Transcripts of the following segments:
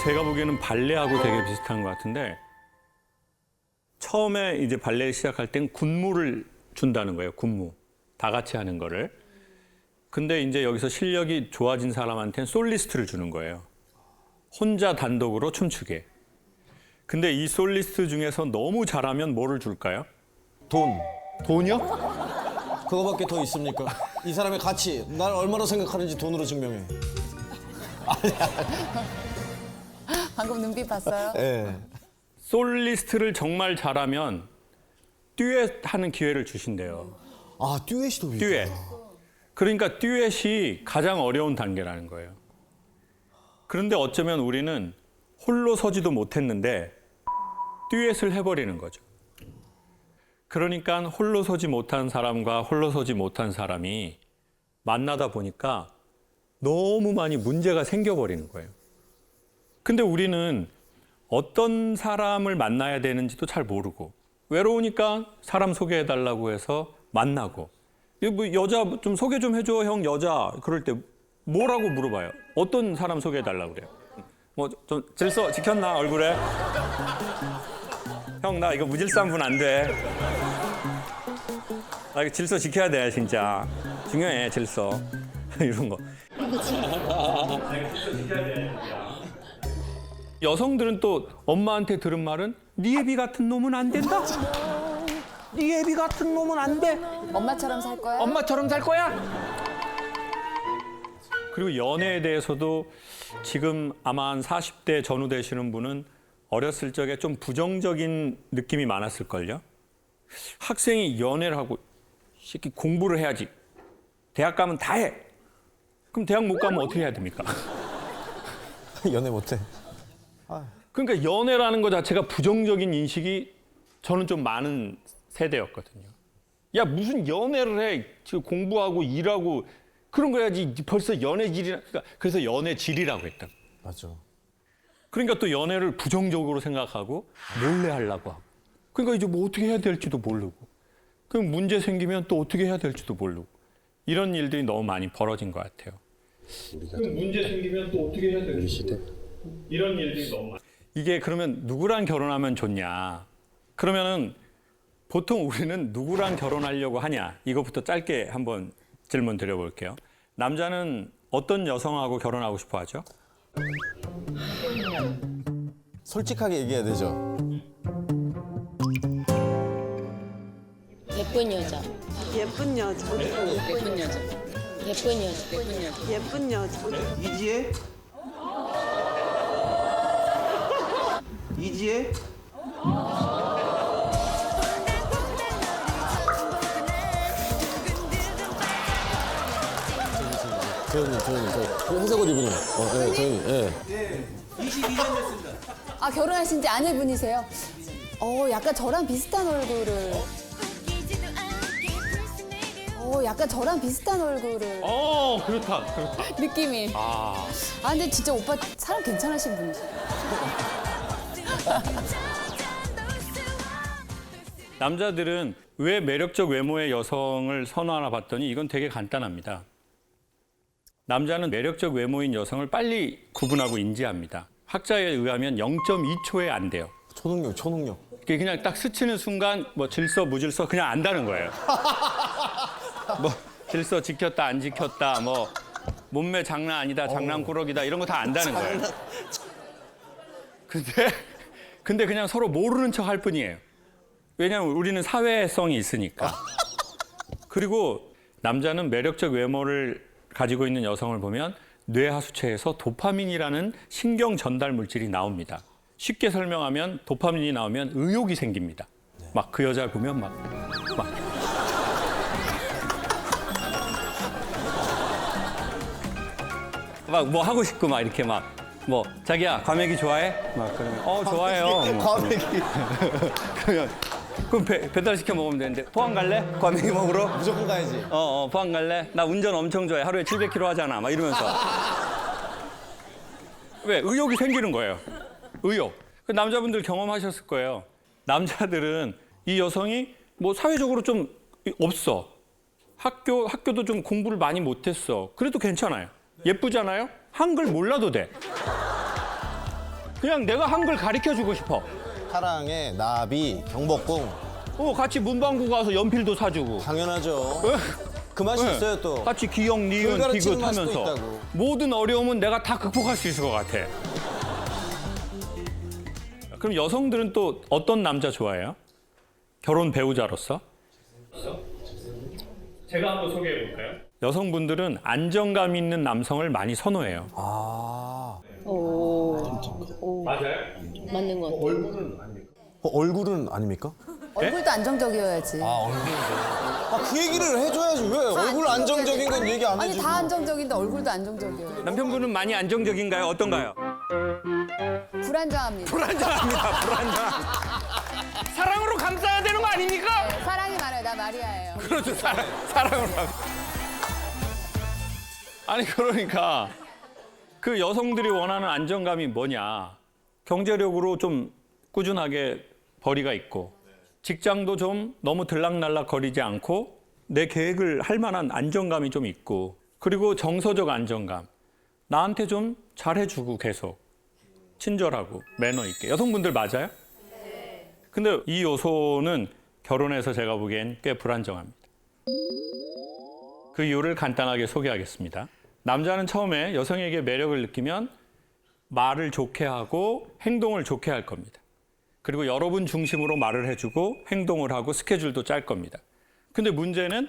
제가 보기에는 발레하고 되게 비슷한 것 같은데 처음에 이제 발레 시작할 땐 군무를 준다는 거예요. 군무. 다 같이 하는 거를. 근데 이제 여기서 실력이 좋아진 사람한테는 솔리스트를 주는 거예요. 혼자 단독으로 춤추게. 근데 이 솔리스트 중에서 너무 잘하면 뭐를 줄까요? 돈이요? 그거밖에 더 있습니까? 이 사람의 가치, 날 얼마나 생각하는지 돈으로 증명해. 방금 눈빛 봤어요? 예. 솔리스트를 정말 잘하면 듀엣 하는 기회를 주신대요. 아, 듀엣이 더 듀엣. 그러니까 듀엣이 가장 어려운 단계라는 거예요. 그런데 어쩌면 우리는 홀로 서지도 못했는데 듀엣을 해버리는 거죠. 그러니까 홀로 서지 못한 사람과 홀로 서지 못한 사람이 만나다 보니까 너무 많이 문제가 생겨버리는 거예요. 근데 우리는 어떤 사람을 만나야 되는지도 잘 모르고 외로우니까 사람 소개해달라고 해서 만나고 뭐 여자 좀 소개 좀 해줘 형 여자 그럴 때 뭐라고 물어봐요? 어떤 사람 소개해달라고 그래요? 뭐 좀 질서 지켰나 얼굴에? 형 나 이거 무질서한 분 안 돼. 아 이거 질서 지켜야 돼 진짜 중요해 질서 이런 거. 여성들은 또 엄마한테 들은 말은 네 애비 같은 놈은 안 된다. 네 애비 같은 놈은 안 돼. 엄마처럼 살 거야? 엄마처럼 살 거야. 그리고 연애에 대해서도 지금 아마 한 40대 전후 되시는 분은 어렸을 적에 좀 부정적인 느낌이 많았을걸요. 학생이 연애를 하고 새끼 공부를 해야지. 대학 가면 다 해. 그럼 대학 못 가면 어떻게 해야 됩니까? 연애 못해. 그러니까 연애라는 것 자체가 부정적인 인식이 저는 좀 많은 세대였거든요. 야 무슨 연애를 해? 지금 공부하고 일하고 그런 거 해야지. 벌써 연애질이나 그러니까 그래서 연애질이라고 했다. 맞죠. 그러니까 또 연애를 부정적으로 생각하고 몰래 하려고 하고. 그러니까 이제 뭐 어떻게 해야 될지도 모르고. 그럼 문제 생기면 또 어떻게 해야 될지도 모르고. 이런 일들이 너무 많이 벌어진 것 같아요. 그럼 문제 생기면 또 어떻게 해야 될지 이런 일들이 너무 많아요. 이게 그러면 누구랑 결혼하면 좋냐? 그러면은 보통 우리는 누구랑 결혼하려고 하냐? 이것부터 짧게 한번 질문 드려볼게요. 남자는 어떤 여성하고 결혼하고 싶어 하죠? 솔직하게 얘기해야 되죠. 예쁜 여자. 예쁜 여자. 예쁜 여자. 예쁜 여자. 예쁜 여자. 예쁜 여자. 이지혜? 이지혜? 조현님, 저 회색 옷 입은 분. 네, 조현님, 예. 네, 22년 됐습니다. 아 결혼하신 지 아내분이세요? 약간 저랑 비슷한 얼굴을. 약간 저랑 비슷한 얼굴을. 그렇다. 느낌이. 근데 진짜 오빠 사람 괜찮으신 분이세요. 남자들은 왜 매력적 외모의 여성을 선호하나 봤더니 이건 되게 간단합니다. 남자는 매력적 외모인 여성을 빨리 구분하고 인지합니다. 학자에 의하면 0.2초에 안 돼요. 초능력. 이게 그냥 딱 스치는 순간 뭐 질서 무질서 그냥 안다는 거예요. 뭐 질서 지켰다 안 지켰다 뭐 몸매 장난 아니다 장난꾸러기다 이런 거 다 안다는 거예요. 근데 그냥 서로 모르는 척 할 뿐이에요. 왜냐하면 우리는 사회성이 있으니까. 그리고 남자는 매력적 외모를 가지고 있는 여성을 보면 뇌하수체에서 도파민이라는 신경 전달 물질이 나옵니다. 쉽게 설명하면 도파민이 나오면 의욕이 생깁니다. 막 그 여자를 보면 막 뭐 하고 싶고 막 이렇게 막 뭐 자기야 과메기 좋아해? 막 그러면 좋아해요. 과메기. 그럼 배달 시켜 먹으면 되는데 포항 갈래? 과메기 먹으러? 무조건 가야지. 포항 갈래? 나 운전 엄청 좋아해. 하루에 700km 하잖아. 막 이러면서. 왜? 의욕이 생기는 거예요. 의욕. 그 남자분들 경험하셨을 거예요. 남자들은 이 여성이 뭐 사회적으로 좀 없어. 학교도 좀 공부를 많이 못했어. 그래도 괜찮아요. 예쁘잖아요? 한글 몰라도 돼. 그냥 내가 한글 가르쳐주고 싶어. 사랑해, 나비, 경복궁. 같이 문방구 가서 연필도 사주고. 당연하죠. 그 맛이 네. 있어요 또. 같이 기역, 니은, 가르치는 디귿 맛도 하면서 있다고. 모든 어려움은 내가 다 극복할 수 있을 것 같아. 그럼 여성들은 또 어떤 남자 좋아해요? 결혼 배우자로서? 제가 한번 소개해 볼까요? 여성분들은 안정감 있는 남성을 많이 선호해요. 오, 맞아요? 맞는 것 같아. 얼굴은 아닙니까? 얼굴도 안정적이어야지. 그 얘기를 해줘야지. 왜 얼굴 안정적인 건 얘기 안 아니 해주고. 다 안정적인데 얼굴도 안정적이에요. 남편분은 많이 안정적인가요? 어떤가요? 불안정합니다. 불안정합니다. 불안정. 사랑으로 감싸야 되는 거 아닙니까? 네, 사랑이 많아요. 나 마리아예요. 그렇죠. 사랑으로 감싸. 아니 그러니까 그 여성들이 원하는 안정감이 뭐냐? 경제력으로 좀 꾸준하게 벌이가 있고 직장도 좀 너무 들락날락 거리지 않고 내 계획을 할 만한 안정감이 좀 있고 그리고 정서적 안정감. 나한테 좀 잘해주고 계속 친절하고 매너 있게. 여성분들 맞아요? 근데 이 요소는 결혼해서 제가 보기엔 꽤 불안정합니다. 그 이유를 간단하게 소개하겠습니다. 남자는 처음에 여성에게 매력을 느끼면 말을 좋게 하고 행동을 좋게 할 겁니다. 그리고 여러분 중심으로 말을 해주고 행동을 하고 스케줄도 짤 겁니다. 근데 문제는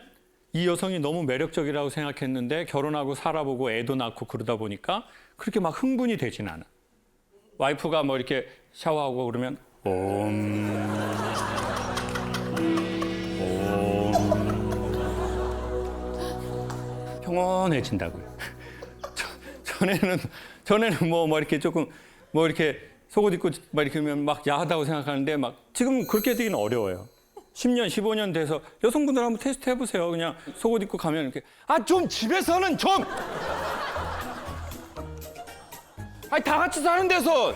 이 여성이 너무 매력적이라고 생각했는데 결혼하고 살아보고 애도 낳고 그러다 보니까 그렇게 막 흥분이 되진 않아. 와이프가 뭐 이렇게 샤워하고 그러면 평온해진다고요. 전에는 뭐 이렇게 조금 뭐 이렇게 속옷 입고 막 이렇게 하면 막 야하다고 생각하는데 막 지금 그렇게 되기는 어려워요. 10년, 15년 돼서 여성분들 한번 테스트 해보세요. 그냥 속옷 입고 가면 이렇게 좀 집에서는 좀 다 같이 사는 데서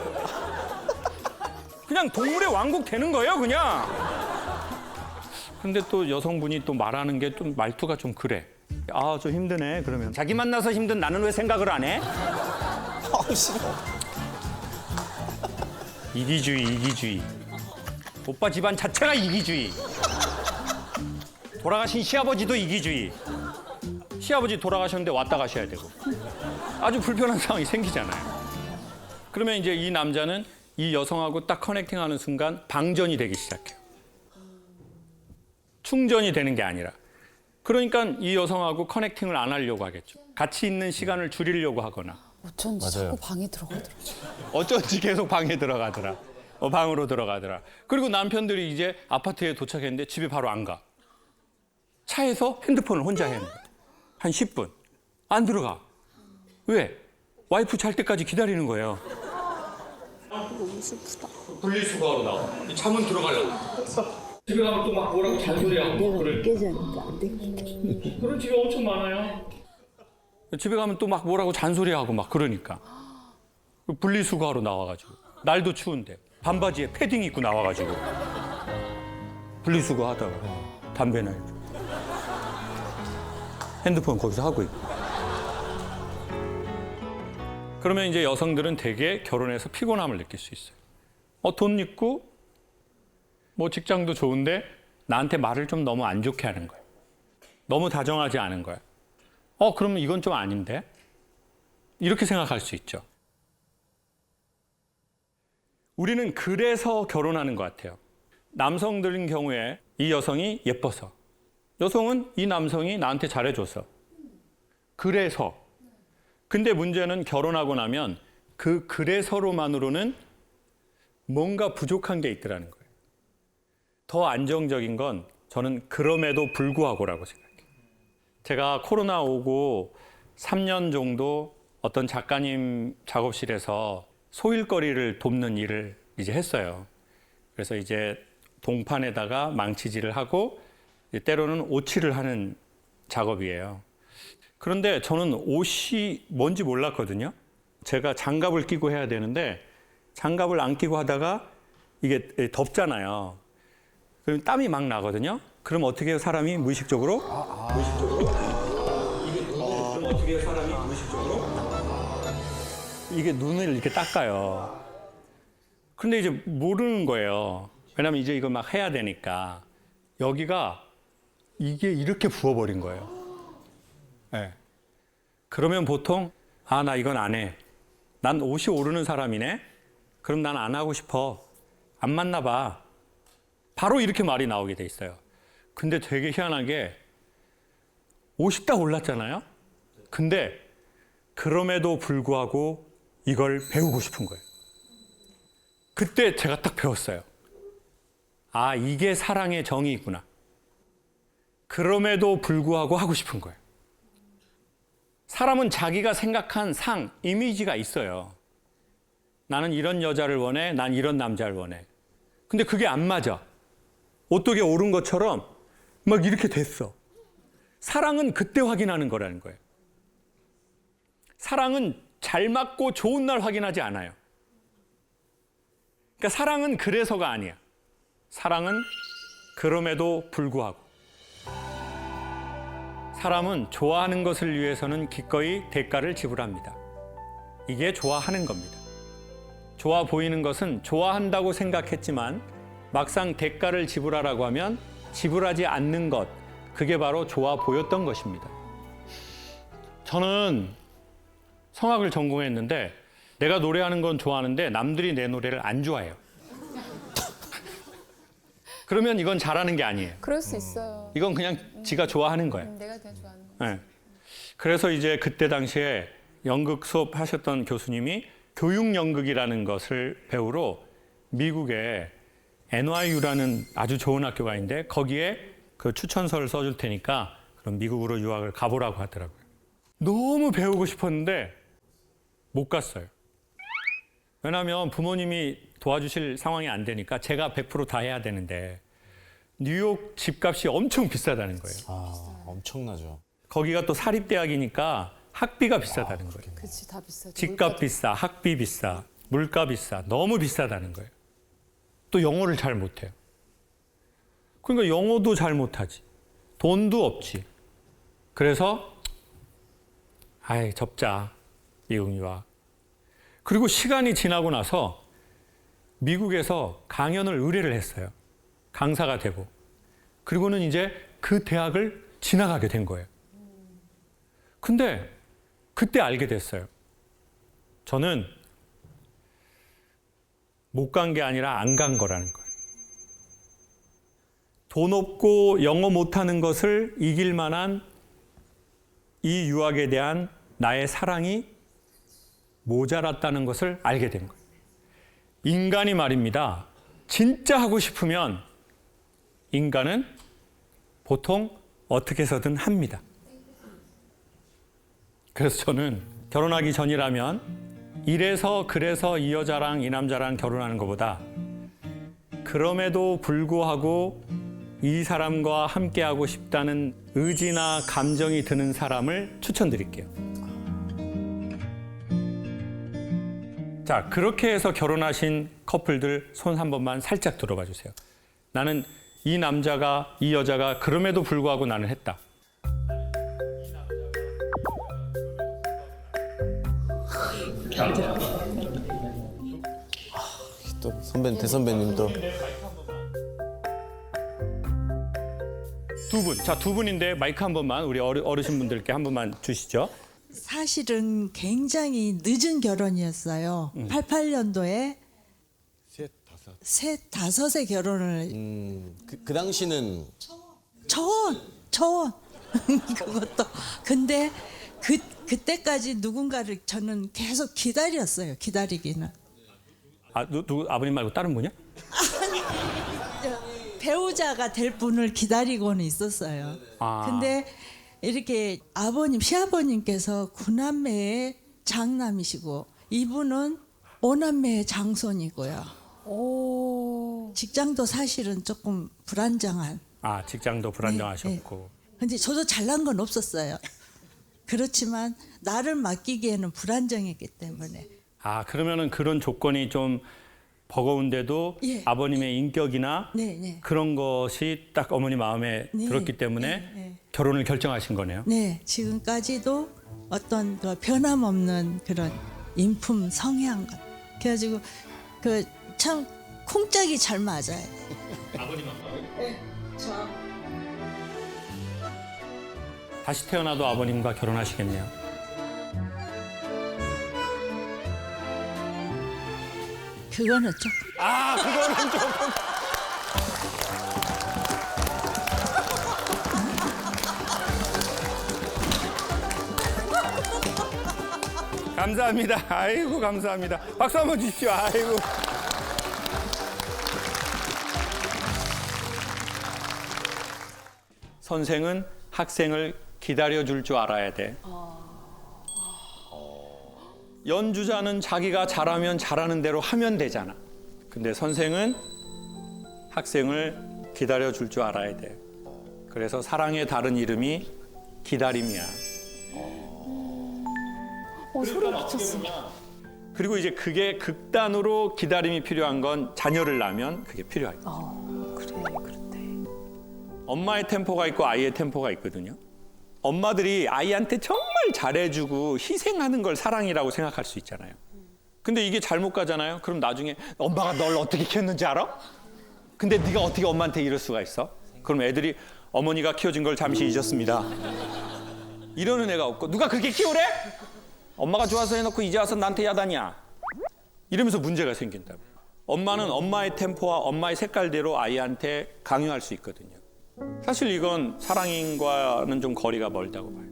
그냥 동물의 왕국 되는 거예요, 그냥. 근데 또 여성분이 또 말하는 게 좀 말투가 좀 그래. 좀 힘드네. 그러면 자기 만나서 힘든 나는 왜 생각을 안 해? 싫어. 이기주의. 오빠 집안 자체가 이기주의. 돌아가신 시아버지도 이기주의. 시아버지 돌아가셨는데 왔다 가셔야 되고. 아주 불편한 상황이 생기잖아요. 그러면 이제 이 남자는 이 여성하고 딱 커넥팅하는 순간 방전이 되기 시작해요. 충전이 되는 게 아니라. 그러니까 이 여성하고 커넥팅을 안 하려고 하겠죠. 같이 있는 시간을 줄이려고 하거나. 어쩐지 자꾸 방에 들어가더라고요. 어쩐지 계속 방에 들어가더라. 방으로 들어가더라. 그리고 남편들이 이제 아파트에 도착했는데 집에 바로 안 가. 차에서 핸드폰을 혼자 해야 합니다. 한 10분. 안 들어가. 왜? 와이프 잘 때까지 기다리는 거예요. 너무 슬프다. 분리수거하러 나와. 잠은 들어가려고. 집에 가면 또 막 뭐라고 잔소리하고. 내가 늦게 자니까 안 돼. 그런 집이 엄청 많아요. 집에 가면 또 막 뭐라고 잔소리하고 막 그러니까. 분리수거하러 나와가지고. 날도 추운데. 반바지에 패딩 입고 나와가지고. 분리수거 하다가 담배나 이렇게. 핸드폰 거기서 하고 있고. 그러면 이제 여성들은 대개 결혼해서 피곤함을 느낄 수 있어요. 돈 있고 뭐 직장도 좋은데 나한테 말을 좀 너무 안 좋게 하는 거예요. 너무 다정하지 않은 거예요. 그러면 이건 좀 아닌데? 이렇게 생각할 수 있죠. 우리는 그래서 결혼하는 것 같아요. 남성들인 경우에 이 여성이 예뻐서, 여성은 이 남성이 나한테 잘해줘서. 그래서. 근데 문제는 결혼하고 나면 그 그래서로만으로는 뭔가 부족한 게 있더라는 거예요. 더 안정적인 건 저는 그럼에도 불구하고라고 생각해요. 제가 코로나 오고 3년 정도 어떤 작가님 작업실에서 소일거리를 돕는 일을 이제 했어요. 그래서 이제 동판에다가 망치질을 하고 때로는 오칠을 하는 작업이에요. 그런데 저는 옷이 뭔지 몰랐거든요. 제가 장갑을 끼고 해야 되는데 장갑을 안 끼고 하다가 이게 덥잖아요. 그럼 땀이 막 나거든요. 그럼 어떻게 해요, 사람이 무의식적으로? 무의식적으로? 그럼 어떻게 해요, 사람이 무의식적으로? 이게 눈을 이렇게 닦아요. 근데 이제 모르는 거예요. 왜냐면 이제 이걸 막 해야 되니까. 여기가 이게 이렇게 부어버린 거예요. 네. 그러면 보통 아, 나 이건 안 해. 난 옷이 오르는 사람이네. 그럼 난 안 하고 싶어. 안 맞나 봐. 바로 이렇게 말이 나오게 돼 있어요. 근데 되게 희한하게 옷이 딱 올랐잖아요. 근데 그럼에도 불구하고 이걸 배우고 싶은 거예요. 그때 제가 딱 배웠어요. 아, 이게 사랑의 정의구나. 그럼에도 불구하고 하고 싶은 거예요. 사람은 자기가 생각한 상, 이미지가 있어요. 나는 이런 여자를 원해, 난 이런 남자를 원해. 근데 그게 안 맞아. 오똑에 오른 것처럼 막 이렇게 됐어. 사랑은 그때 확인하는 거라는 거예요. 사랑은 잘 맞고 좋은 날 확인하지 않아요. 그러니까 사랑은 그래서가 아니야. 사랑은 그럼에도 불구하고. 사람은 좋아하는 것을 위해서는 기꺼이 대가를 지불합니다. 이게 좋아하는 겁니다. 좋아 보이는 것은 좋아한다고 생각했지만 막상 대가를 지불하라고 하면 지불하지 않는 것, 그게 바로 좋아 보였던 것입니다. 저는 성악을 전공했는데 내가 노래하는 건 좋아하는데 남들이 내 노래를 안 좋아해요. 그러면 이건 잘하는 게 아니에요. 그럴 수 있어요. 이건 그냥 지가 좋아하는 거예요. 내가 그냥 좋아하는 거. 네. 그래서 이제 그때 당시에 연극 수업 하셨던 교수님이 교육연극이라는 것을 배우러 미국에 NYU라는 아주 좋은 학교가 있는데 거기에 그 추천서를 써줄 테니까 그럼 미국으로 유학을 가보라고 하더라고요. 너무 배우고 싶었는데 못 갔어요. 왜냐하면 부모님이 도와주실 상황이 안 되니까 제가 100% 다 해야 되는데 뉴욕 집값이 엄청 비싸다는 거예요. 아, 엄청나죠. 거기가 또 사립대학이니까 학비가 비싸다는 거예요. 그렇지, 다 비싸죠. 집값 비싸, 학비 비싸, 물가 비싸, 너무 비싸다는 거예요. 또 영어를 잘 못해요. 그러니까 영어도 잘 못하지. 돈도 없지. 그래서 아이, 접자. 미국 유학. 그리고 시간이 지나고 나서 미국에서 강연을 의뢰를 했어요. 강사가 되고. 그리고는 이제 그 대학을 지나가게 된 거예요. 근데 그때 알게 됐어요. 저는 못 간 게 아니라 안 간 거라는 거예요. 돈 없고 영어 못하는 것을 이길 만한 이 유학에 대한 나의 사랑이 모자랐다는 것을 알게 된 거예요. 인간이 말입니다. 진짜 하고 싶으면 인간은 보통 어떻게 해서든 합니다. 그래서 저는 결혼하기 전이라면 이래서 그래서 이 여자랑 이 남자랑 결혼하는 것보다 그럼에도 불구하고 이 사람과 함께하고 싶다는 의지나 감정이 드는 사람을 추천드릴게요. 자, 그렇게 해서 결혼하신 커플들 손 한 번만 살짝 들어봐 주세요. 나는 이 남자가, 이 여자가 그럼에도 불구하고 나는 했다. 또 선배, 대선배님 또. 두 분, 자, 두 분인데 마이크 한 번만 우리 어르신분들께 한 번만 주시죠. 사실은 굉장히 늦은 결혼이었어요. 88년도에 셋, 다섯에 결혼을 그 당시는 초원 그것도 근데 그때까지 누군가를 저는 계속 기다렸어요. 기다리기는 아, 누구 아버님 말고 다른 분이야? 배우자가 될 분을 기다리고는 있었어요. 아. 근데 이렇게 아버님, 시아버님께서 구남매의 장남이시고 이분은 오남매의 장손이고요. 오. 직장도 사실은 조금 불안정한. 아, 직장도 불안정하셨고. 근데 저도 잘난 건 없었어요. 그렇지만 나를 맡기기에는 불안정했기 때문에. 아, 그러면은 그런 조건이 좀 버거운데도 예. 아버님의 인격이나 네. 그런 것이 딱 어머니 마음에 네. 들었기 때문에 네. 결혼을 결정하신 거네요. 네, 지금까지도 어떤 그 변함없는 그런 인품 성향. 그래가지고 그 참 콩짝이 잘 맞아요. 다시 태어나도 아버님과 결혼하시겠네요. 그거는 좀 그거는 조금. 감사합니다. 아이고, 감사합니다. 박수 한번 주십시오. 아이고. 선생은 학생을 기다려줄 줄 알아야 돼. 연주자는 자기가 잘하면 잘하는 대로 하면 되잖아. 근데 선생은 학생을 기다려줄 줄 알아야 돼. 그래서 사랑의 다른 이름이 기다림이야. 소름 끼쳤어. 그리고 이제 그게 극단으로 기다림이 필요한 건 자녀를 낳으면 그게 필요하죠. 그래, 그렇대. 엄마의 템포가 있고 아이의 템포가 있거든요. 엄마들이 아이한테 정말 잘해주고 희생하는 걸 사랑이라고 생각할 수 있잖아요. 근데 이게 잘못 가잖아요. 그럼 나중에 엄마가 널 어떻게 키웠는지 알아? 근데 네가 어떻게 엄마한테 이럴 수가 있어? 그럼 애들이 어머니가 키워준 걸 잠시 잊었습니다. 이러는 애가 없고 누가 그렇게 키우래? 엄마가 좋아서 해놓고 이제 와서 나한테 야단이야. 이러면서 문제가 생긴다고. 엄마는 엄마의 템포와 엄마의 색깔대로 아이한테 강요할 수 있거든요. 사실 이건 사랑인과는 좀 거리가 멀다고 봐요.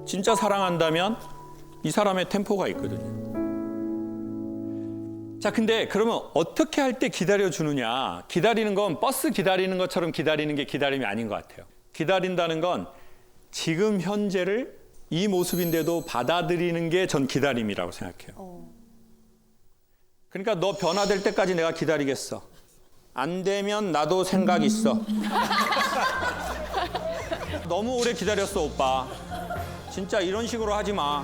진짜 사랑한다면 이 사람의 템포가 있거든요. 자, 근데 그러면 어떻게 할 때 기다려주느냐. 기다리는 건 버스 기다리는 것처럼 기다리는 게 기다림이 아닌 것 같아요. 기다린다는 건 지금 현재를 이 모습인데도 받아들이는 게 전 기다림이라고 생각해요. 그러니까 너 변화될 때까지 내가 기다리겠어. 안 되면 나도 생각 있어. 너무 오래 기다렸어, 오빠. 진짜 이런 식으로 하지 마.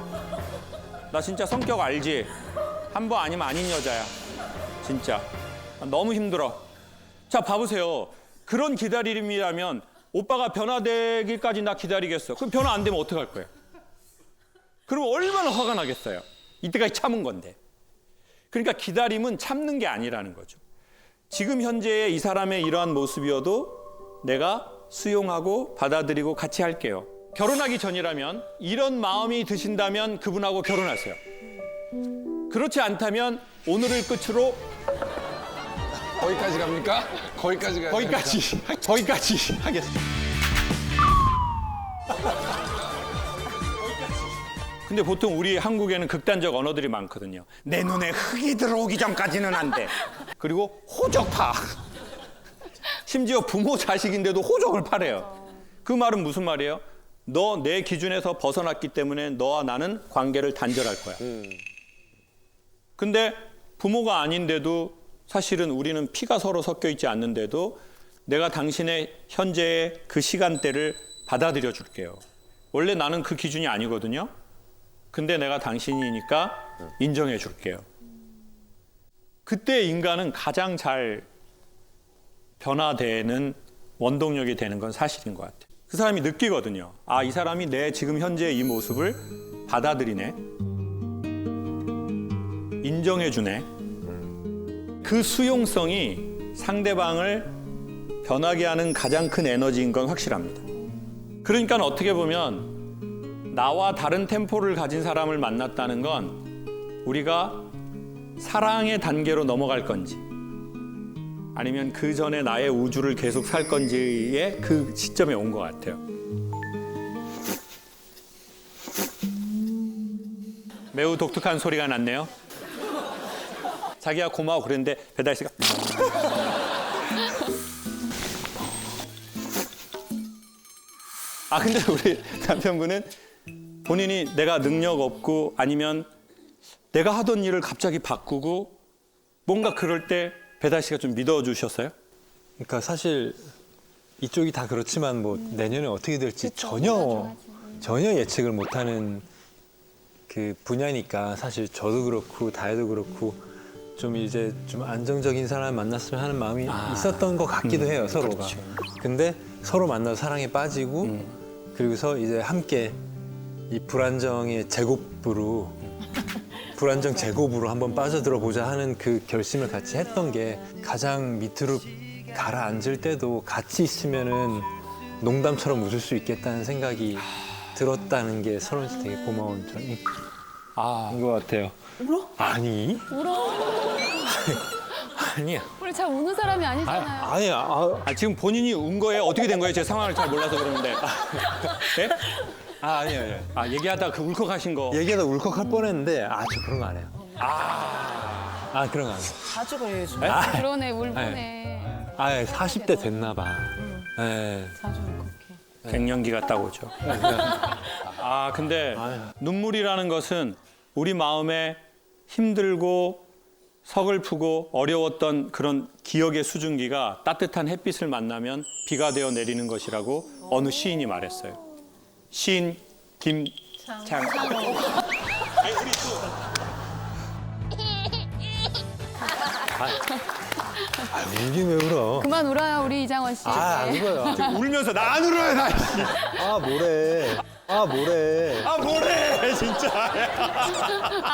나 진짜 성격 알지? 한 번 아니면 아닌 여자야. 진짜. 너무 힘들어. 자, 봐보세요. 그런 기다림이라면 오빠가 변화되기까지 나 기다리겠어. 그럼 변화 안 되면 어떡할 거예요? 그럼 얼마나 화가 나겠어요? 이때까지 참은 건데. 그러니까 기다림은 참는 게 아니라는 거죠. 지금 현재의 이 사람의 이러한 모습이어도 내가 수용하고 받아들이고 같이 할게요. 결혼하기 전이라면 이런 마음이 드신다면 그분하고 결혼하세요. 그렇지 않다면 오늘을 끝으로 거기까지 갑니까? 거기까지 가요. 거기까지 하겠습니다. 근데 보통 우리 한국에는 극단적 언어들이 많거든요. 내 눈에 흙이 들어오기 전까지는 안 돼. 그리고 호적파. 심지어 부모 자식인데도 호적을 파래요. 그 말은 무슨 말이에요? 너 내 기준에서 벗어났기 때문에 너와 나는 관계를 단절할 거야. 근데 부모가 아닌데도 사실은 우리는 피가 서로 섞여 있지 않는데도 내가 당신의 현재의 그 시간대를 받아들여 줄게요. 원래 나는 그 기준이 아니거든요. 근데 내가 당신이니까 인정해 줄게요. 그때 인간은 가장 잘 변화되는 원동력이 되는 건 사실인 것 같아요. 그 사람이 느끼거든요. 아, 이 사람이 내 지금 현재의 이 모습을 받아들이네. 인정해 주네. 그 수용성이 상대방을 변하게 하는 가장 큰 에너지인 건 확실합니다. 그러니까 어떻게 보면 나와 다른 템포를 가진 사람을 만났다는 건 우리가 사랑의 단계로 넘어갈 건지 아니면 그 전에 나의 우주를 계속 살 건지의 그 시점에 온 것 같아요. 매우 독특한 소리가 났네요. 자기야 고마워 그랬는데 배달 씨가 근데 우리 남편분은 본인이 내가 능력 없고 아니면 내가 하던 일을 갑자기 바꾸고 뭔가 그럴 때 배달 씨가 좀 믿어주셨어요? 그러니까 사실 이쪽이 다 그렇지만 뭐 내년에 어떻게 될지 전혀 예측을 못하는 그 분야니까 사실 저도 그렇고 다혜도 그렇고 좀 이제 좀 안정적인 사람 만났으면 하는 마음이 있었던 것 같기도 해요, 서로가. 그렇죠. 근데 서로 만나서 사랑에 빠지고 그리고서 이제 함께 이 불안정의 제곱으로 불안정 제곱으로 한번 빠져들어 보자 하는 그 결심을 같이 했던 게 가장 밑으로 가라앉을 때도 같이 있으면은 농담처럼 웃을 수 있겠다는 생각이 들었다는 게 설원 씨 되게 고마운 점인 것 같아요. 울어? 아니. 울어? 아니야. 우리 잘 우는 사람이 아니잖아요. 아니야. 지금 본인이 운 거예요? 어떻게 된 거예요? 제 상황을 잘 몰라서 그러는데. 네? 아니야. 얘기하다가 그 울컥하신 거. 얘기하다 울컥할 뻔했는데 저 그런 거 안 해요. 그런 거 안 해요. 자주 그래요. 그러네, 울보네. 40대 됐나 봐. 네. 갱년기 갔다 오죠. 근데 눈물이라는 것은 우리 마음에 힘들고 서글프고 어려웠던 그런 기억의 수증기가 따뜻한 햇빛을 만나면 비가 되어 내리는 것이라고 어느 시인이 말했어요. 시인 김창. 울긴 왜 울어? 그만 울어요, 우리 이장원 씨. 안 울어요. 울면서 나 안 울어요, 나. 뭐래. 뭐래, 진짜.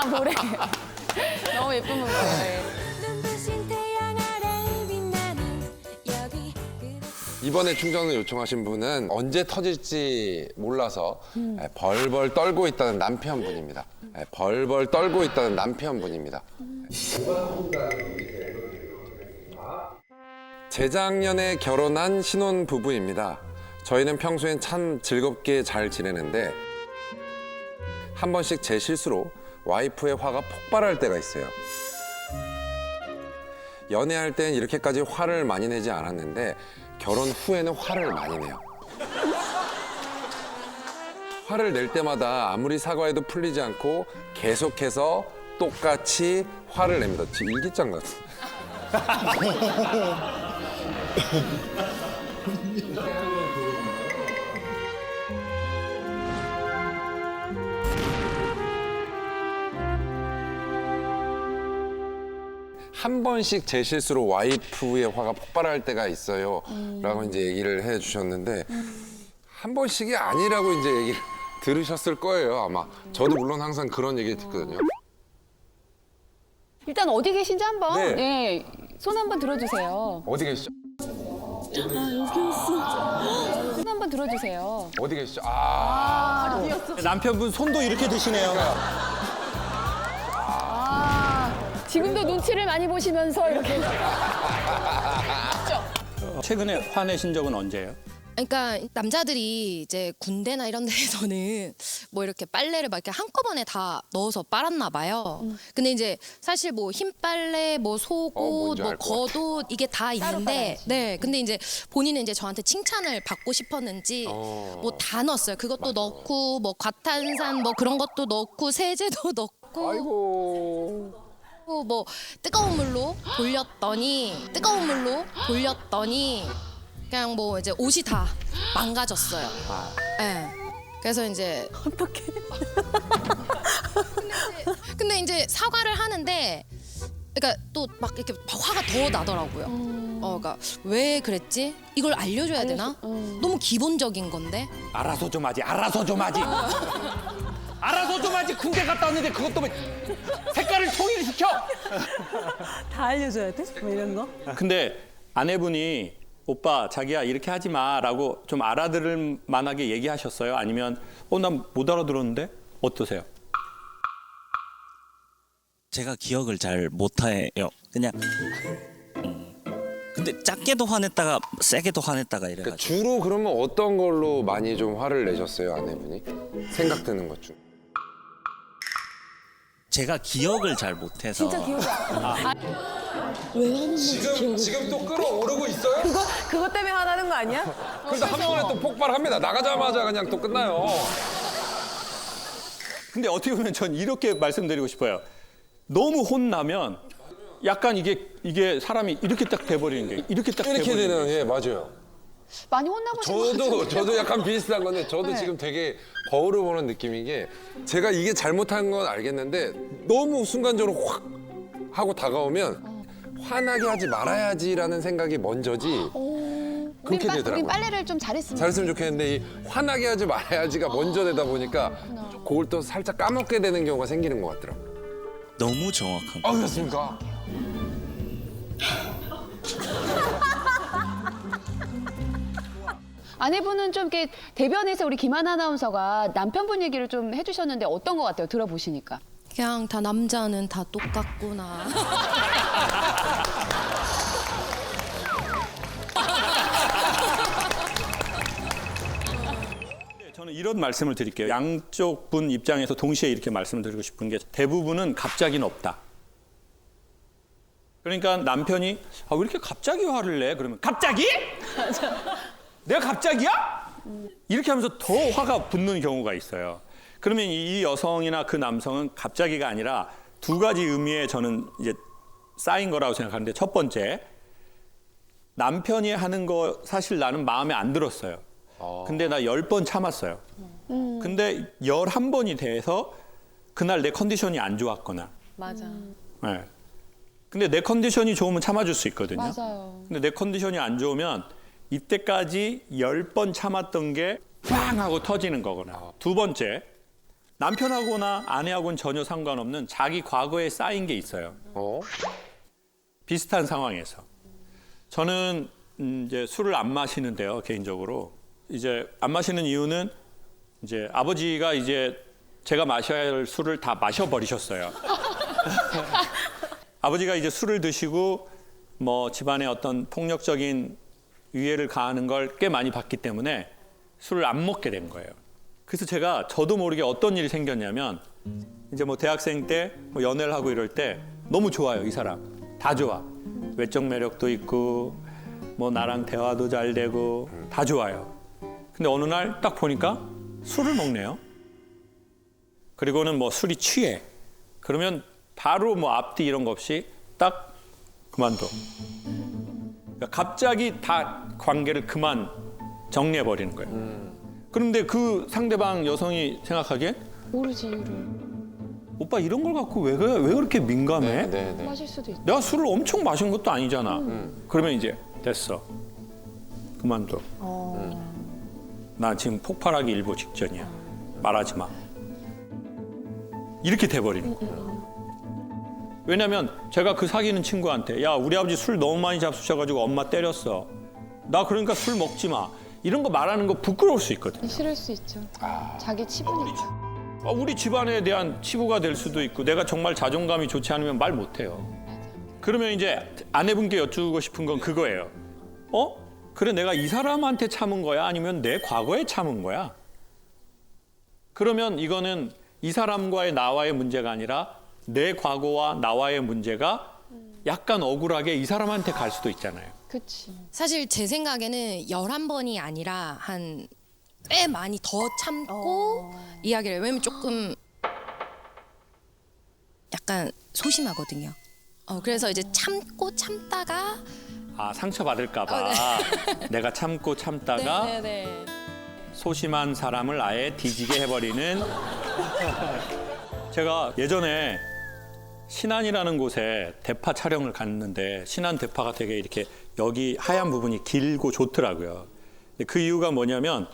뭐래. 너무 예쁜 거예요. 이번에 충전을 요청하신 분은 언제 터질지 몰라서 벌벌 떨고 있다는 남편분입니다. 벌벌 떨고 있다는 남편분입니다. 재작년에 결혼한 신혼 부부입니다. 저희는 평소엔 참 즐겁게 잘 지내는데 한 번씩 제 실수로 와이프의 화가 폭발할 때가 있어요. 연애할 땐 이렇게까지 화를 많이 내지 않았는데 결혼 후에는 화를 많이 내요. 화를 낼 때마다 아무리 사과해도 풀리지 않고 계속해서 똑같이 화를 냅니다. 일기장 같은. 한 번씩 제 실수로 와이프의 화가 폭발할 때가 있어요. 라고 이제 얘기를 해 주셨는데 한 번씩이 아니라고 이제 얘기를 들으셨을 거예요, 아마. 저도 물론 항상 그런 얘기 듣거든요. 일단 어디 계신지 한번 네. 손 한번 들어주세요. 어디 계시죠? 손 한번 들어주세요. 어디 계시죠? 남편분 손도 이렇게 드시네요. 지금도 눈치를 많이 보시면서 이렇게. 최근에 화내신 적은 언제예요? 그러니까 남자들이 이제 군대나 이런 데에서는 뭐 이렇게 빨래를 막 이렇게 한꺼번에 다 넣어서 빨았나 봐요. 근데 이제 사실 뭐 흰 빨래, 뭐 속옷, 뭔지 뭐 알것 같아. 겉옷 이게 다 있는데, 네. 근데 이제 본인은 이제 저한테 칭찬을 받고 싶었는지 뭐 다 넣었어요. 그것도 넣고 뭐 과탄산 뭐 그런 것도 넣고 세제도 넣고. 아이고. 뭐 뜨거운 물로 돌렸더니 그냥 뭐 이제 옷이 다 망가졌어요. 네. 그래서 이제 어떡해. 근데 이제 사과를 하는데 그러니까 또 막 이렇게 화가 더 나더라고요. 그러니까 왜 그랬지? 이걸 알려줘야 되나? 너무 기본적인 건데. 알아서 좀 하지. 알아서 좀 하지. 군대 갔다 왔는데 그것도 뭐 색깔을 통일시켜. 다 알려줘야 돼? 뭐 이런 거? 근데 아내분이 오빠 자기야 이렇게 하지 마라고 좀 알아들을 만하게 얘기하셨어요? 아니면 난 못 알아들었는데? 어떠세요? 제가 기억을 잘 못해요. 그냥 근데 작게도 화냈다가 세게도 화냈다가 이래가지고. 주로 그러면 어떤 걸로 많이 좀 화를 내셨어요, 아내분이? 생각드는 것 중. 제가 기억을 잘 못해서. 진짜 기억이 안 나. 지금 또 끌어오르고 있어요? 그것 때문에 화나는 거 아니야? 근데 한 번에 또 폭발합니다. 나가자마자 그냥 또 끝나요. 근데 어떻게 보면 전 이렇게 말씀드리고 싶어요. 너무 혼나면 약간 이게 사람이 이렇게 딱 돼버리는 게 이렇게 되는, 예, 맞아요. 많이 혼나보신 것 같아요. 저도 약간 비슷한 건데 저도 지금 되게 거울을 보는 느낌인 게 제가 이게 잘못한 건 알겠는데 너무 순간적으로 확 하고 다가오면 화나게 하지 말아야지라는 생각이 먼저지 그렇게 우린 되더라고요. 빨래를 좀 잘했으면 잘했으면 좋겠는데 이 화나게 하지 말아야지가 먼저 되다 보니까 그걸 또 살짝 까먹게 되는 경우가 생기는 것 같더라고요. 너무 정확한 아 거. 그렇습니까? 아내분은 좀 이렇게 대변에서 우리 김하나 아나운서가 남편분 얘기를 좀 해주셨는데 어떤 것 같아요? 들어보시니까. 그냥 다 남자는 다 똑같구나. 저는 이런 말씀을 드릴게요. 양쪽 분 입장에서 동시에 이렇게 말씀을 드리고 싶은 게 대부분은 갑자기는 없다. 그러니까 남편이 왜 이렇게 갑자기 화를 내? 그러면 갑자기? 내가 갑자기야? 이렇게 하면서 더 화가 붙는 경우가 있어요. 그러면 이 여성이나 그 남성은 갑자기가 아니라 두 가지 의미에 저는 이제 쌓인 거라고 생각하는데 첫 번째, 남편이 하는 거 사실 나는 마음에 안 들었어요. 근데 나 10번 참았어요. 근데 11번이 돼서 그날 내 컨디션이 안 좋았거나. 맞아. 네. 근데 내 컨디션이 좋으면 참아줄 수 있거든요. 맞아요. 근데 내 컨디션이 안 좋으면 이때까지 10번 참았던 게 빵 하고 터지는 거거나. 두 번째, 남편하고나 아내하고는 전혀 상관없는 자기 과거에 쌓인 게 있어요. 비슷한 상황에서. 저는 이제 술을 안 마시는데요, 개인적으로. 이제 안 마시는 이유는 이제 아버지가 이제 제가 마셔야 할 술을 다 마셔버리셨어요. 아버지가 이제 술을 드시고 뭐 집안에 어떤 폭력적인 위해를 가하는 걸 꽤 많이 봤기 때문에 술을 안 먹게 된 거예요. 그래서 제가 저도 모르게 어떤 일이 생겼냐면 이제 뭐 대학생 때 뭐 연애를 하고 이럴 때 너무 좋아요, 이 사람. 다 좋아. 외적 매력도 있고 뭐 나랑 대화도 잘 되고 다 좋아요. 근데 어느 날 딱 보니까 술을 먹네요. 그리고는 뭐 술이 취해. 그러면 바로 뭐 앞뒤 이런 거 없이 딱 그만둬. 그러니까 갑자기 다 관계를 그만 정리해버리는 거예요. 그런데 그 상대방 여성이 생각하기에 모르지, 이유를. 오빠 이런 걸 갖고 왜 그렇게 민감해? 마실 수도 있고. 내가 술을 엄청 마신 것도 아니잖아. 그러면 이제 됐어. 그만둬. 나 지금 폭발하기 일보 직전이야. 말하지 마. 이렇게 돼버리는 거예요. 왜냐면 제가 그 사귀는 친구한테 야 우리 아버지 술 너무 많이 잡수셔가지고 엄마 때렸어. 나 그러니까 술 먹지 마. 이런 거 말하는 거 부끄러울 수 있거든. 싫을 수 있죠. 자기 치부니까. 우리 집안에 대한 치부가 될 수도 있고 내가 정말 자존감이 좋지 않으면 말 못해요. 그러면 이제 아내분께 여쭈고 싶은 건 그거예요. 그래 내가 이 사람한테 참은 거야? 아니면 내 과거에 참은 거야? 그러면 이거는 이 사람과의 나와의 문제가 아니라 내 과거와 나와의 문제가 약간 억울하게 이 사람한테 갈 수도 있잖아요. 그치. 사실 제 생각에는 11번이 아니라 한 꽤 많이 더 참고 이야기를 해요. 왜냐면 조금 약간 소심하거든요. 그래서 이제 참고 참다가 상처받을까 봐 내가 참고 참다가 네네네. 소심한 사람을 아예 뒤지게 해버리는. 제가 예전에 신안이라는 곳에 대파 촬영을 갔는데 신안 대파가 되게 이렇게 여기 하얀 부분이 길고 좋더라고요. 근데 그 이유가 뭐냐면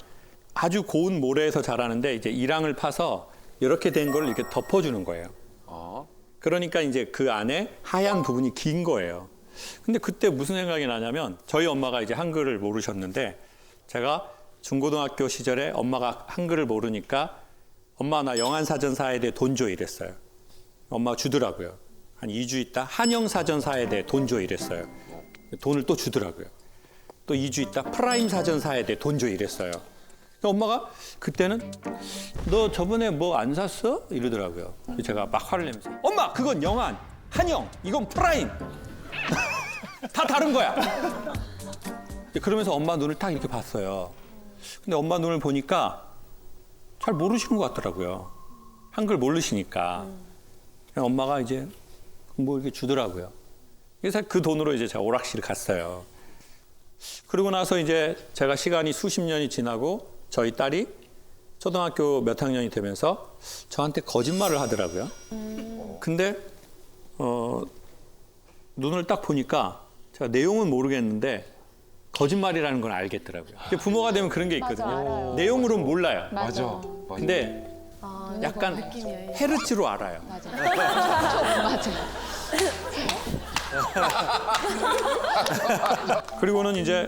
아주 고운 모래에서 자라는데 이제 이랑을 파서 이렇게 된 걸 이렇게 덮어주는 거예요. 그러니까 이제 그 안에 하얀 부분이 긴 거예요. 근데 그때 무슨 생각이 나냐면 저희 엄마가 이제 한글을 모르셨는데 제가 중고등학교 시절에 엄마가 한글을 모르니까 엄마 나 영안사전 사야 돼 돈 줘 이랬어요. 엄마가 주더라고요. 한 2주 있다 한영사전 사야 돼 돈 줘 이랬어요. 돈을 또 주더라고요. 또 2주 있다 프라임 사전 사야 돼 돈 줘 이랬어요. 엄마가 그때는 너 저번에 뭐 안 샀어? 이러더라고요. 제가 막 화를 내면서 엄마 그건 영안, 한영, 이건 프라임. 다 다른 거야. 그러면서 엄마 눈을 딱 이렇게 봤어요. 근데 엄마 눈을 보니까 잘 모르시는 것 같더라고요. 한글 모르시니까. 그냥 엄마가 이제 뭐 이렇게 주더라고요. 그래서 그 돈으로 이제 제가 오락실을 갔어요. 그러고 나서 이제 제가 시간이 수십 년이 지나고 저희 딸이 초등학교 몇 학년이 되면서 저한테 거짓말을 하더라고요. 근데 눈을 딱 보니까 제가 내용은 모르겠는데 거짓말이라는 걸 알겠더라고요. 부모가 되면 그런 게 있거든요. 맞아, 알아요. 내용으로는 몰라요. 맞아. 근데 약간 헤르츠로 알아요. 맞아. 그리고는 이제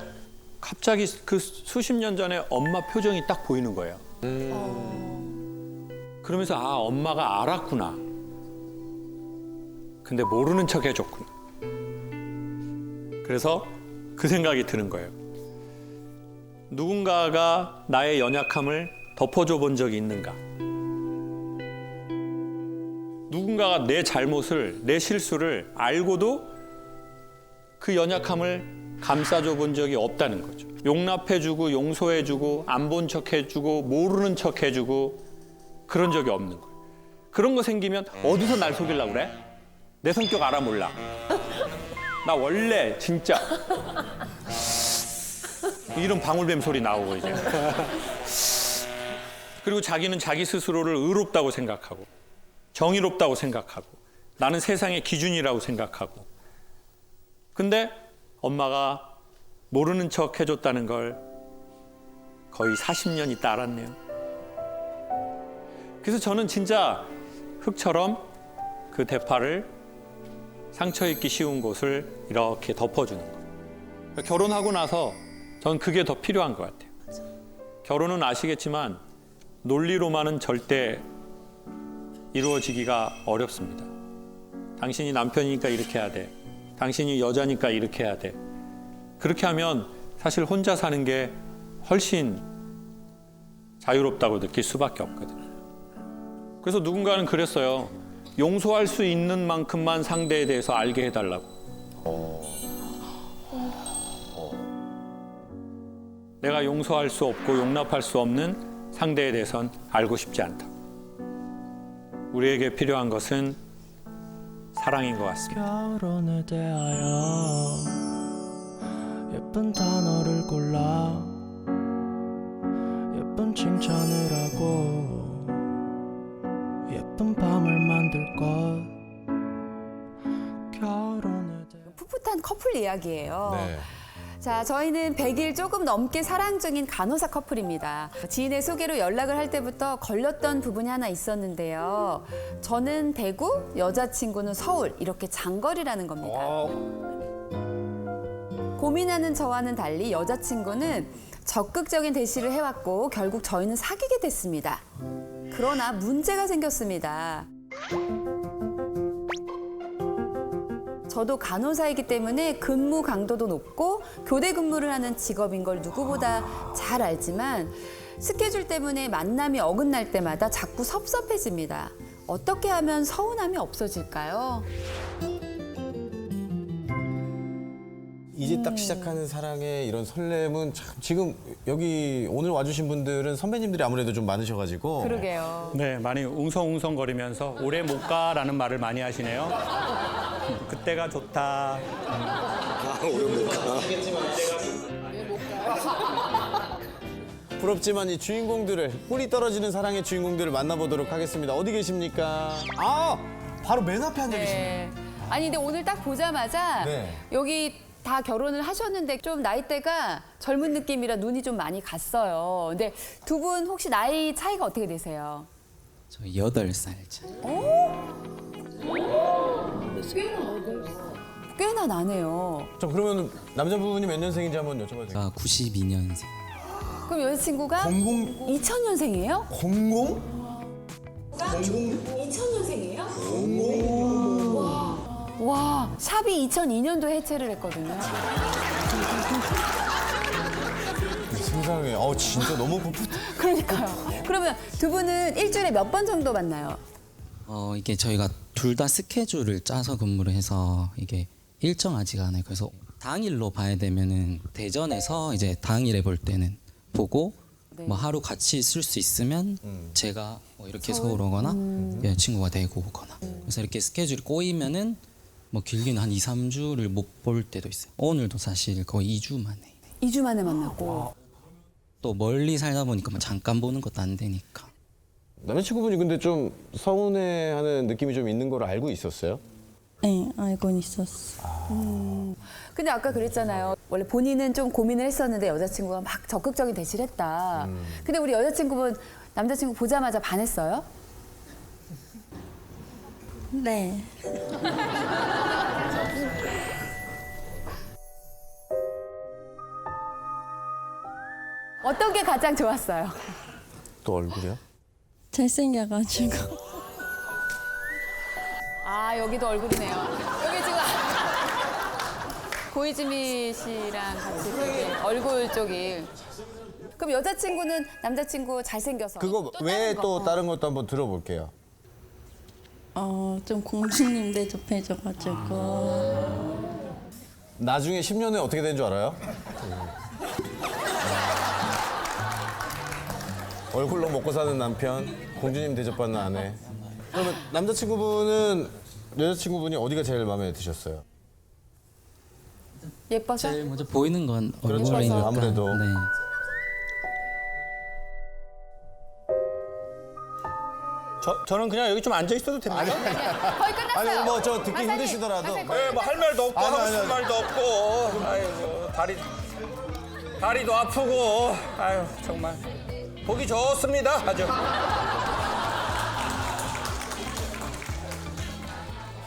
갑자기 그 수십 년 전에 엄마 표정이 딱 보이는 거예요. 그러면서 아, 엄마가 알았구나. 근데 모르는 척 해줬구나. 그래서 그 생각이 드는 거예요. 누군가가 나의 연약함을 덮어줘 본 적이 있는가? 누군가가 내 잘못을, 내 실수를 알고도 그 연약함을 감싸줘 본 적이 없다는 거죠. 용납해주고 용서해주고 안 본 척해주고 모르는 척해주고 그런 적이 없는 거예요. 그런 거 생기면 어디서 날 속이려고 그래? 내 성격 알아 몰라. 나 원래 진짜 이런 방울뱀 소리 나오고 이제. 그리고 자기는 자기 스스로를 의롭다고 생각하고 정의롭다고 생각하고 나는 세상의 기준이라고 생각하고 근데 엄마가 모르는 척 해줬다는 걸 거의 40년 있다 알았네요. 그래서 저는 진짜 흙처럼 그 대파를 상처 입기 쉬운 곳을 이렇게 덮어주는 거예요. 결혼하고 나서 전 그게 더 필요한 것 같아요. 결혼은 아시겠지만 논리로만은 절대 이루어지기가 어렵습니다. 당신이 남편이니까 이렇게 해야 돼. 당신이 여자니까 이렇게 해야 돼. 그렇게 하면 사실 혼자 사는 게 훨씬 자유롭다고 느낄 수밖에 없거든요. 그래서 누군가는 그랬어요. 용서할 수 있는 만큼만 상대에 대해서 알게 해달라고. 내가 용서할 수 없고 용납할 수 없는 상대에 대해선 알고 싶지 않다. 우리에게 필요한 것은 사랑인 것 같습니다. 결혼에 대하여 예쁜 단어를 골라 예쁜 칭찬을 하고 예쁜 밤을 만들 것 결혼에 대하여 풋풋한 커플 이야기예요. 네. 자, 저희는 100일 조금 넘게 사랑 중인 간호사 커플입니다. 지인의 소개로 연락을 할 때부터 걸렸던 부분이 하나 있었는데요. 저는 대구, 여자친구는 서울, 이렇게 장거리라는 겁니다. 고민하는 저와는 달리 여자친구는 적극적인 대시를 해왔고 결국 저희는 사귀게 됐습니다. 그러나 문제가 생겼습니다. 저도 간호사이기 때문에 근무 강도도 높고 교대 근무를 하는 직업인 걸 누구보다 잘 알지만 스케줄 때문에 만남이 어긋날 때마다 자꾸 섭섭해집니다. 어떻게 하면 서운함이 없어질까요? 이제 딱 시작하는 사랑의 이런 설렘은 참 지금 여기 오늘 와주신 분들은 선배님들이 아무래도 좀 많으셔가지고 그러게요. 네, 많이 웅성웅성거리면서 오래 못 가라는 말을 많이 하시네요. 그때가 좋다. 오래 못 가. 부럽지만 이 주인공들을 꿀이 떨어지는 사랑의 주인공들을 만나보도록 하겠습니다. 어디 계십니까? 아, 바로 맨 앞에 앉아 계십니다. 네. 아니 근데 오늘 딱 보자마자 네. 여기 다 결혼을 하셨는데 좀 나이대가 젊은 느낌이라 눈이 좀 많이 갔어요. 근데 두 분 혹시 나이 차이가 어떻게 되세요? 저 8살 차. 꽤나 나네요. 자, 그러면 남자분이 몇 년생인지 한번 여쭤봐도 될까요? 92년생. 그럼 여자친구가 2000년생이에요? 00? 2000년생이에요? 와, 샵이 2002년도 해체를 했거든요. 세상에, 진짜 너무 풋풋. 그러니까요. 그러면 두 분은 일주일에 몇 번 정도 만나요? 이게 저희가 둘 다 스케줄을 짜서 근무를 해서 이게 일정하지가 않아요. 그래서 당일로 봐야 되면은 대전에서 이제 당일에 볼 때는 보고 네. 뭐 하루 같이 있을 수 있으면 제가 뭐 이렇게 서울 오거나 여자친구가 대구 오거나 그래서 이렇게 스케줄이 꼬이면은 뭐 길게는 한 2, 3주를 못 볼 때도 있어요. 오늘도 사실 거의 2주 만에. 2주 만에 만났고. 또 멀리 살다 보니까 뭐 잠깐 보는 것도 안 되니까. 남자친구분이 근데 좀 서운해하는 느낌이 좀 있는 걸 알고 있었어요? 네, 알고는 있었어. 근데 아까 그랬잖아요. 원래 본인은 좀 고민을 했었는데 여자친구가 막 적극적인 대시를 했다. 근데 우리 여자친구분 남자친구 보자마자 반했어요? 네. 어떤 게 가장 좋았어요? 또 얼굴이요? 잘생겨가지고. 아, 여기도 얼굴이네요. 여기 지금 고이즈미 씨랑 같이 되게 얼굴 쪽이. 그럼 여자친구는 남자친구 잘생겨서. 그거 외에 또 다른 것도 한번 들어볼게요. 좀 공주님 대접해줘가지고. 나중에 10년 후에 어떻게 되는 줄 알아요? 얼굴로 먹고 사는 남편, 공주님 대접받는 아내. 그러면 남자친구분은 여자친구분이 어디가 제일 마음에 드셨어요? 예뻐서? 제일 먼저 보이는 건 그렇죠. 얼굴이니까. 아무래도. 네. 저는 그냥 여기 좀 앉아 있어도 됩니다. 거의 끝났어요. 아니 뭐 저 듣기 마사지, 힘드시더라도. 마사지. 네, 뭐 할 말도 없고 아니, 하고 아니, 싶은 아니. 말도 없고. 아이고 다리도 아프고. 아유 정말 보기 좋습니다. 아주.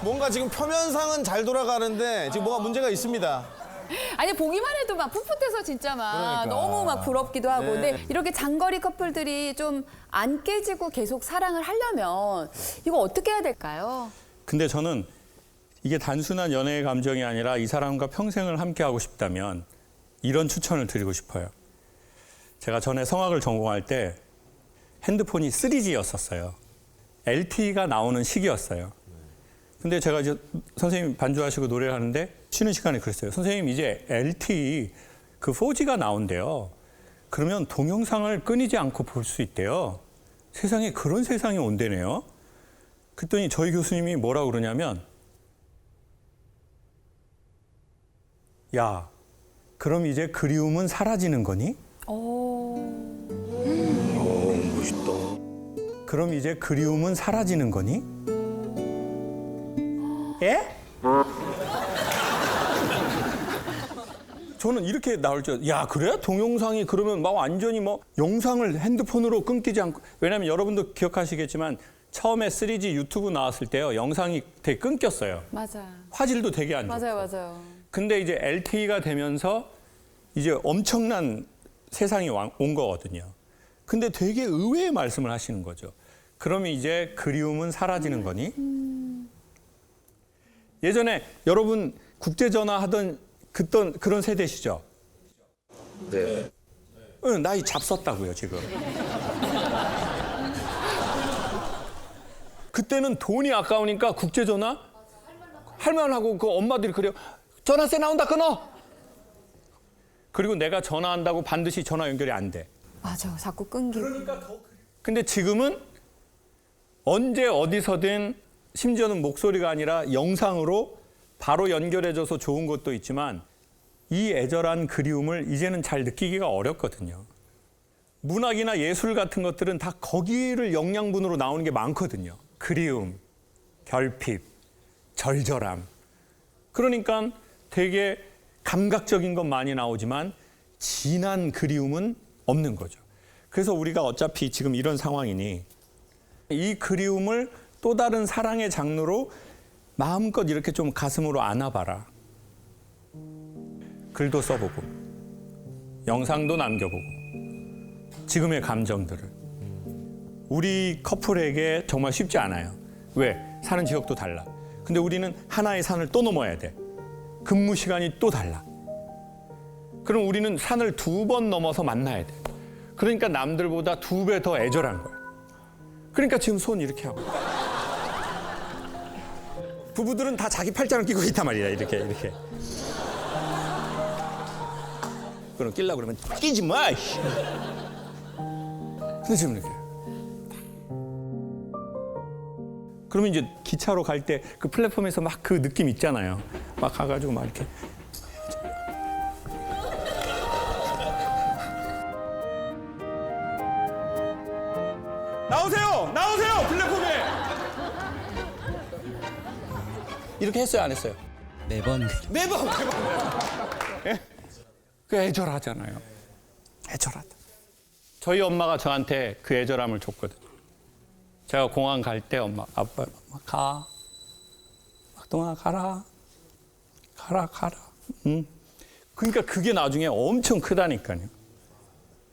뭔가 지금 표면상은 잘 돌아가는데 지금 뭐가 문제가 있습니다. 아니 보기만 해도 막 풋풋해서 진짜 막 그러니까. 너무 막 부럽기도 하고. 네. 근데 이렇게 장거리 커플들이 좀 안 깨지고 계속 사랑을 하려면 이거 어떻게 해야 될까요? 근데 저는 이게 단순한 연애의 감정이 아니라 이 사람과 평생을 함께 하고 싶다면 이런 추천을 드리고 싶어요. 제가 전에 성악을 전공할 때 핸드폰이 3G였었어요. LTE가 나오는 시기였어요. 근데 제가 이제 선생님 반주하시고 노래를 하는데 쉬는 시간에 그랬어요. 선생님 이제 LTE 그 4G가 나온대요. 그러면 동영상을 끊이지 않고 볼 수 있대요. 세상에 그런 세상이 온대네요. 그랬더니 저희 교수님이 뭐라고 그러냐면 야, 그럼 이제 그리움은 사라지는 거니? 멋있다. 그럼 이제 그리움은 사라지는 거니? 예? 저는 이렇게 나올 줄, 야, 그래? 동영상이 그러면 막 완전히 뭐 영상을 핸드폰으로 끊기지 않고, 왜냐면 여러분도 기억하시겠지만 처음에 3G 유튜브 나왔을 때요, 영상이 되게 끊겼어요. 맞아. 화질도 되게 안 좋고. 맞아요. 근데 이제 LTE가 되면서 이제 엄청난 세상이 온 거거든요. 근데 되게 의외의 말씀을 하시는 거죠. 그럼 이제 그리움은 사라지는 거니? 예전에 여러분 국제전화 하던 그런 세대시죠? 네. 응, 나이 잡섰다고요, 지금. 그때는 돈이 아까우니까 국제전화 할만하고 그 엄마들이 그래요. 전화세 나온다, 끊어! 그리고 내가 전화한다고 반드시 전화 연결이 안 돼. 맞아. 자꾸 끊기고. 근데 지금은 언제 어디서든 심지어는 목소리가 아니라 영상으로 바로 연결해줘서 좋은 것도 있지만 이 애절한 그리움을 이제는 잘 느끼기가 어렵거든요. 문학이나 예술 같은 것들은 다 거기를 영양분으로 나오는 게 많거든요. 그리움, 결핍, 절절함. 그러니까 되게 감각적인 건 많이 나오지만 진한 그리움은 없는 거죠. 그래서 우리가 어차피 지금 이런 상황이니 이 그리움을 또 다른 사랑의 장르로 마음껏 이렇게 좀 가슴으로 안아봐라. 글도 써보고 영상도 남겨보고 지금의 감정들을. 우리 커플에게 정말 쉽지 않아요. 왜? 사는 지역도 달라. 근데 우리는 하나의 산을 또 넘어야 돼. 근무 시간이 또 달라. 그럼 우리는 산을 2번 넘어서 만나야 돼. 그러니까 남들보다 2배 더 애절한 거야. 그러니까 지금 손 이렇게 하고. 부부들은 다 자기 팔짱을 끼고 있단 말이야. 이렇게. 그럼 끼려고 그러면 끼지 마. 근데 지금 이렇게. 그러면 이제 기차로 갈 때 그 플랫폼에서 막 그 느낌 있잖아요. 막 가가지고 막 이렇게. 나오세요! 플랫폼에! 이렇게 했어요, 안 했어요? 매번 예? 그 애절하잖아요. 애절하다. 저희 엄마가 저한테 그 애절함을 줬거든요. 제가 공항 갈 때 엄마, 아빠 가. 서동아 가라. 응? 그러니까 그게 나중에 엄청 크다니까요.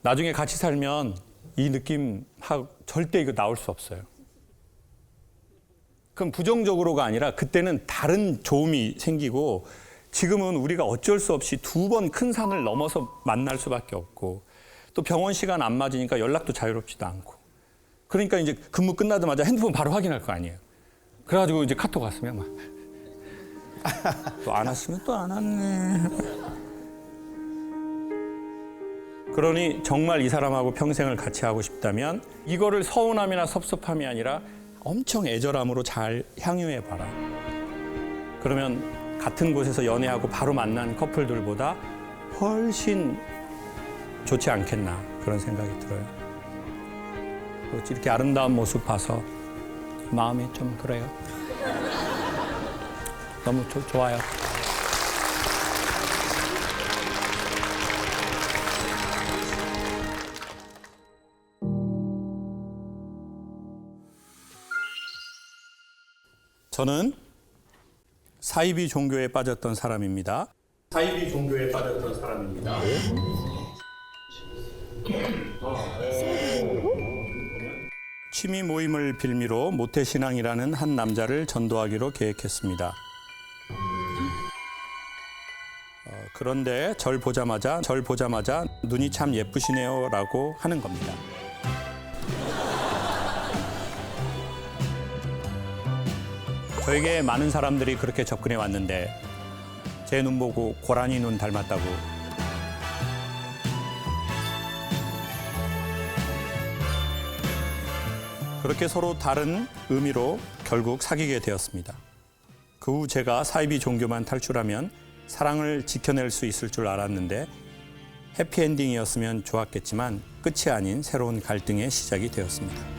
나중에 같이 살면 이 느낌 절대 이거 나올 수 없어요. 그럼 부정적으로가 아니라 그때는 다른 좋음이 생기고 지금은 우리가 어쩔 수 없이 2번 큰 산을 넘어서 만날 수밖에 없고 또 병원 시간 안 맞으니까 연락도 자유롭지도 않고 그러니까 이제 근무 끝나자마자 핸드폰 바로 확인할 거 아니에요. 그래가지고 이제 카톡 왔으면 막 또 안 왔으면 또 안 왔네. 그러니 정말 이 사람하고 평생을 같이 하고 싶다면 이거를 서운함이나 섭섭함이 아니라 엄청 애절함으로 잘 향유해 봐라. 그러면 같은 곳에서 연애하고 바로 만난 커플들보다 훨씬 좋지 않겠나 그런 생각이 들어요. 이렇게 아름다운 모습 봐서 마음이 좀 그래요. 너무 좋아요. 저는 사이비 종교에 빠졌던 사람입니다. 취미 모임을 빌미로 모태신앙이라는 한 남자를 전도하기로 계획했습니다. 그런데 절 보자마자 눈이 참 예쁘시네요 라고 하는 겁니다. 저에게 많은 사람들이 그렇게 접근해 왔는데 제 눈 보고 고라니 눈 닮았다고 그렇게 서로 다른 의미로 결국 사귀게 되었습니다. 그 후 제가 사이비 종교만 탈출하면 사랑을 지켜낼 수 있을 줄 알았는데 해피엔딩이었으면 좋았겠지만 끝이 아닌 새로운 갈등의 시작이 되었습니다.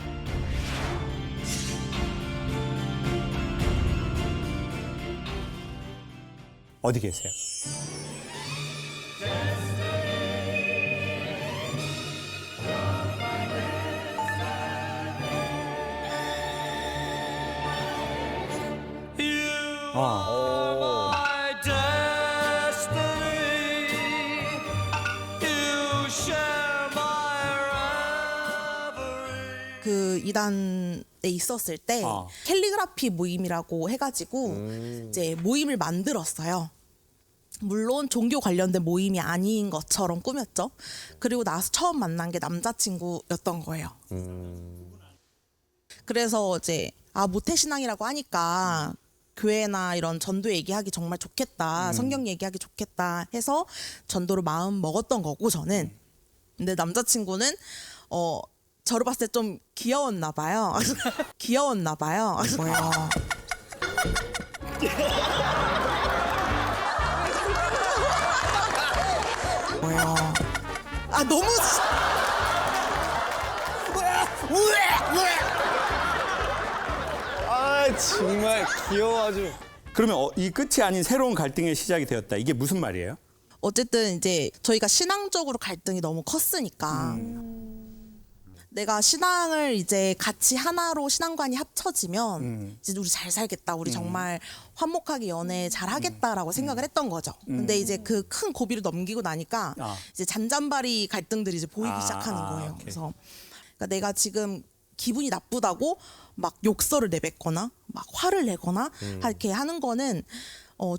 어디 계세요? 그 이단에 있었을 때 캘리그라피 모임이라고 해가지고 이제 모임을 만들었어요. 물론 종교 관련된 모임이 아닌 것처럼 꾸몄죠. 그리고 나서 처음 만난 게 남자친구였던 거예요. 그래서 이제 모태신앙이라고 하니까 교회나 이런 전도 얘기하기 정말 좋겠다. 성경 얘기하기 좋겠다 해서 전도로 마음 먹었던 거고 저는. 근데 남자친구는 저를 봤을 때 좀 귀여웠나 봐요. 귀여웠나 봐요. 뭐야? 뭐야? 너무 정말 귀여워 아주. 그러면 이 끝이 아닌 새로운 갈등의 시작이 되었다. 이게 무슨 말이에요? 어쨌든 이제 저희가 신앙적으로 갈등이 너무 컸으니까 내가 신앙을 이제 같이 하나로 신앙관이 합쳐지면 이제 우리 잘 살겠다. 우리 정말 화목하게 연애 잘 하겠다라고 생각을 했던 거죠. 근데 이제 그 큰 고비를 넘기고 나니까 이제 잔잔바리 갈등들이 이제 보이기 시작하는 거예요. 오케이. 그래서 그러니까 내가 지금 기분이 나쁘다고 막 욕설을 내뱉거나 막 화를 내거나 이렇게 하는 거는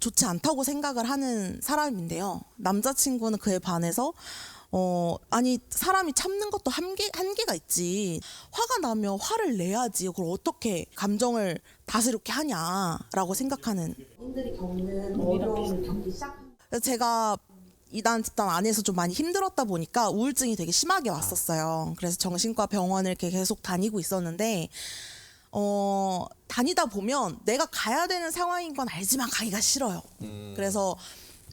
좋지 않다고 생각을 하는 사람인데요. 남자친구는 그에 반해서 아니 사람이 참는 것도 한계가 있지. 화가 나면 화를 내야지. 그걸 어떻게 감정을 다스롭게 하냐라고 생각하는. 분들이 겪는 어려움을 겪기 시작. 제가 이단 집단 안에서 좀 많이 힘들었다 보니까 우울증이 되게 심하게 왔었어요. 그래서 정신과 병원을 이렇게 계속 다니고 있었는데 다니다 보면 내가 가야 되는 상황인 건 알지만 가기가 싫어요. 그래서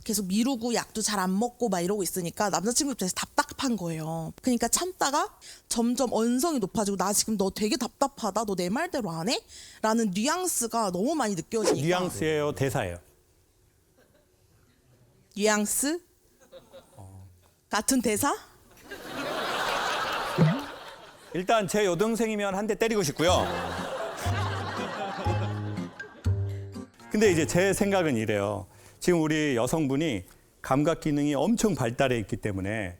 계속 미루고 약도 잘 안 먹고 막 이러고 있으니까 남자친구 입장에서 답답한 거예요. 그러니까 참다가 점점 언성이 높아지고 나 지금 너 되게 답답하다. 너 내 말대로 안 해? 라는 뉘앙스가 너무 많이 느껴지니까. 뉘앙스예요, 대사예요? 뉘앙스? 같은 대사? 일단 제 여동생이면 한 대 때리고 싶고요. 근데 이제 제 생각은 이래요. 지금 우리 여성분이 감각 기능이 엄청 발달해 있기 때문에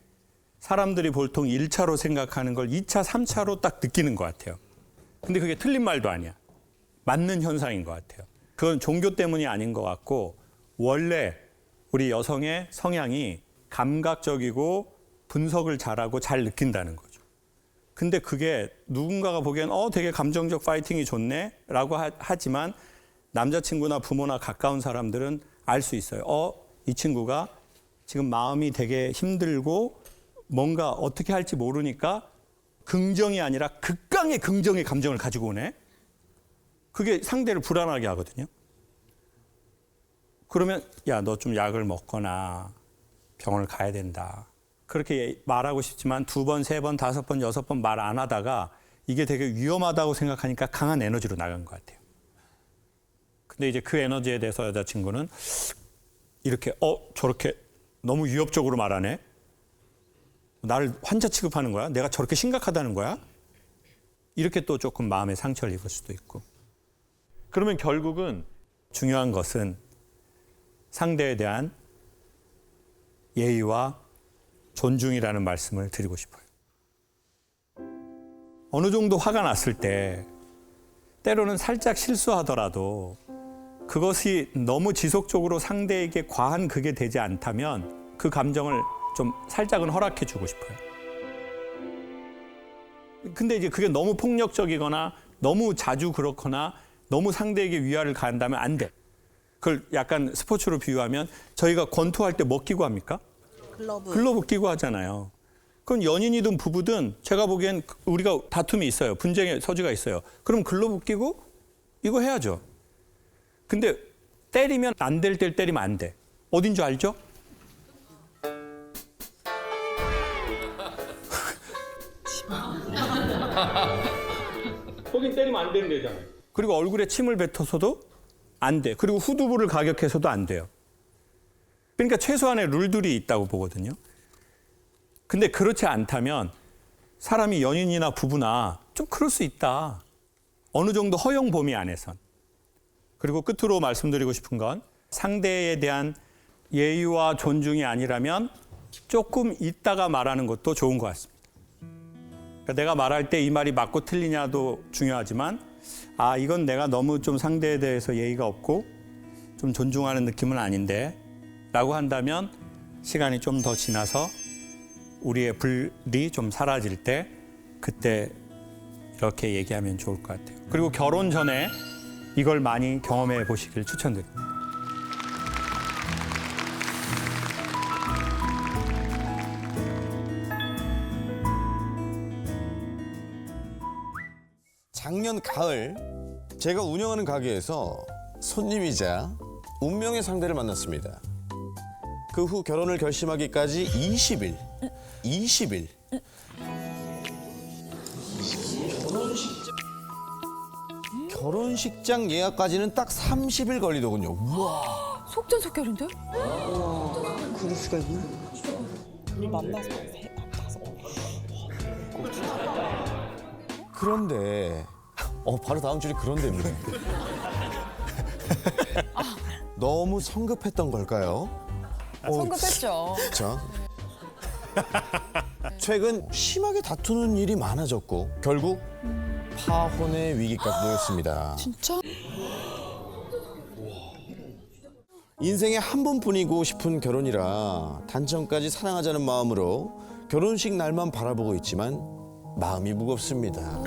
사람들이 보통 1차로 생각하는 걸 2차, 3차로 딱 느끼는 것 같아요. 근데 그게 틀린 말도 아니야. 맞는 현상인 것 같아요. 그건 종교 때문이 아닌 것 같고 원래 우리 여성의 성향이 감각적이고 분석을 잘하고 잘 느낀다는 거죠. 근데 그게 누군가가 보기엔 되게 감정적 파이팅이 좋네 라고 하지만 남자친구나 부모나 가까운 사람들은 알 수 있어요. 이 친구가 지금 마음이 되게 힘들고 뭔가 어떻게 할지 모르니까 긍정이 아니라 극강의 긍정의 감정을 가지고 오네. 그게 상대를 불안하게 하거든요. 그러면 야, 너 좀 약을 먹거나 병원을 가야 된다. 그렇게 말하고 싶지만 2번, 3번, 5번, 6번 말 안 하다가 이게 되게 위험하다고 생각하니까 강한 에너지로 나간 것 같아요. 근데 이제 그 에너지에 대해서 여자친구는 이렇게 저렇게 너무 위협적으로 말하네. 나를 환자 취급하는 거야? 내가 저렇게 심각하다는 거야? 이렇게 또 조금 마음에 상처를 입을 수도 있고. 그러면 결국은 중요한 것은 상대에 대한 예의와 존중이라는 말씀을 드리고 싶어요. 어느 정도 화가 났을 때 때로는 살짝 실수하더라도 그것이 너무 지속적으로 상대에게 과한 그게 되지 않다면 그 감정을 좀 살짝은 허락해 주고 싶어요. 근데 이제 그게 너무 폭력적이거나 너무 자주 그렇거나 너무 상대에게 위화를 가한다면 안 돼. 그걸 약간 스포츠로 비유하면 저희가 권투할 때 뭐 끼고 합니까? 글러브 끼고 하잖아요. 그건 연인이든 부부든 제가 보기엔 우리가 다툼이 있어요. 분쟁의 소지가 있어요. 그럼 글러브 끼고 이거 해야죠. 근데 때리면 안 될 때 때리면 안 돼. 어딘 줄 알죠? 거긴 때리면 안 되는 데잖아요. 그리고 얼굴에 침을 뱉어서도 안 돼. 그리고 후두부를 가격해서도 안 돼요. 그러니까 최소한의 룰들이 있다고 보거든요. 근데 그렇지 않다면 사람이 연인이나 부부나 좀 그럴 수 있다. 어느 정도 허용 범위 안에선. 그리고 끝으로 말씀드리고 싶은 건 상대에 대한 예의와 존중이 아니라면 조금 있다가 말하는 것도 좋은 것 같습니다. 그러니까 내가 말할 때 이 말이 맞고 틀리냐도 중요하지만 이건 내가 너무 좀 상대에 대해서 예의가 없고 좀 존중하는 느낌은 아닌데 라고 한다면 시간이 좀 더 지나서 우리의 불이 좀 사라질 때 그때 이렇게 얘기하면 좋을 것 같아요. 그리고 결혼 전에 이걸 많이 경험해 보시길 추천드립니다. 작년 가을 제가 운영하는 가게에서 손님이자 운명의 상대를 만났습니다. 그 후 결혼을 결심하기까지 20일. 결혼식장 예약까지는 딱 30일 걸리더군요. 우와. 속전속결인데? 그럴 수가 있나? 우리 만나서 그런데 바로 다음 줄이 그런데입니다. 너무 성급했던 걸까요? 성급했죠. 자, 최근 심하게 다투는 일이 많아졌고 결국 파혼의 위기까지 놓였습니다. 진짜? 인생에 한 번뿐이고 싶은 결혼이라 단청까지 사랑하자는 마음으로 결혼식 날만 바라보고 있지만 마음이 무겁습니다.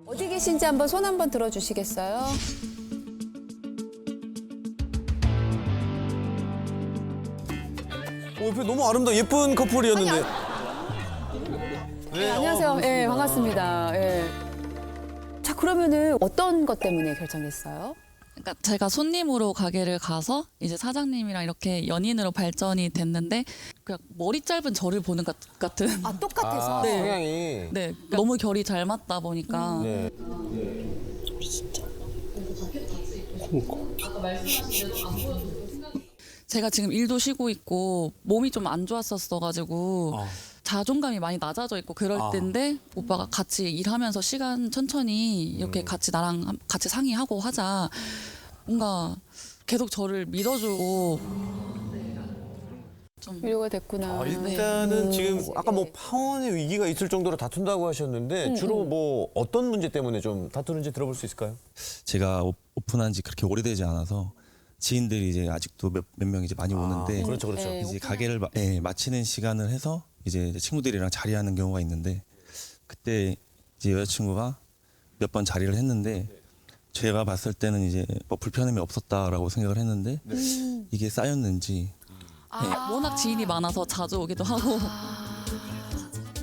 어디 계신지 한번 손 한번 들어주시겠어요? 옆에 너무 아름다운 예쁜 커플이었는데. 네, 안녕하세요. 네, 반갑습니다. 네. 자, 그러면은 어떤 것 때문에 결정했어요? 그러니까 제가 손님으로 가게를 가서 이제 사장님이랑 이렇게 연인으로 발전이 됐는데 그냥 머리 짧은 저를 보는 것 같은. 똑같아서. 네. 성향이. 네. 너무 결이 잘 맞다 보니까. 네. 제가 지금 일도 쉬고 있고 몸이 좀 안 좋았었어가지고 자존감이 많이 낮아져 있고 그럴 때인데 오빠가 같이 일하면서 시간 천천히 이렇게 같이 나랑 같이 상의하고 하자. 뭔가 계속 저를 믿어주고 좀 위로가 됐구나. 일단은 지금 아까 뭐 파혼의 위기가 있을 정도로 다툰다고 하셨는데 주로 뭐 어떤 문제 때문에 좀 다투는지 들어볼 수 있을까요? 제가 오픈한 지 그렇게 오래되지 않아서 지인들이 이제 아직도 몇 명 이제 많이 오는데 그렇죠, 그렇죠. 이제 가게를 마치는 시간을 해서 이제 친구들이랑 자리하는 경우가 있는데 그때 이제 여자친구가 몇 번 자리를 했는데 제가 봤을 때는 이제 뭐 불편함이 없었다라고 생각을 했는데 이게 쌓였는지 워낙 지인이 많아서 자주 오기도 하고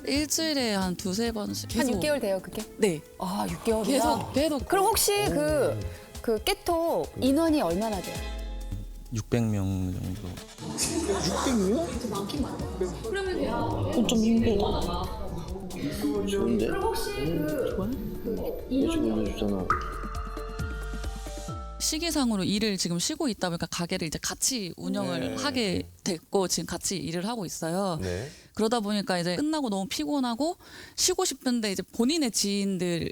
일주일에 한 2-3번씩 계속. 한 6개월 돼요, 그게? 네. 아, 6개월이나? 계속. 그럼 혹시 그 깨톡 인원이 얼마나 돼요? 600명 정도. 600명? 많긴 많아요. 좀 힘들다. 좋은데? 그럼 혹시 여자친구 알려주잖아. 시기상으로 일을 지금 쉬고 있다 보니까 가게를 이제 같이 운영을 네. 하게 됐고 지금 같이 일을 하고 있어요. 네. 그러다 보니까 이제 끝나고 너무 피곤하고 쉬고 싶은데 이제 본인의 지인들을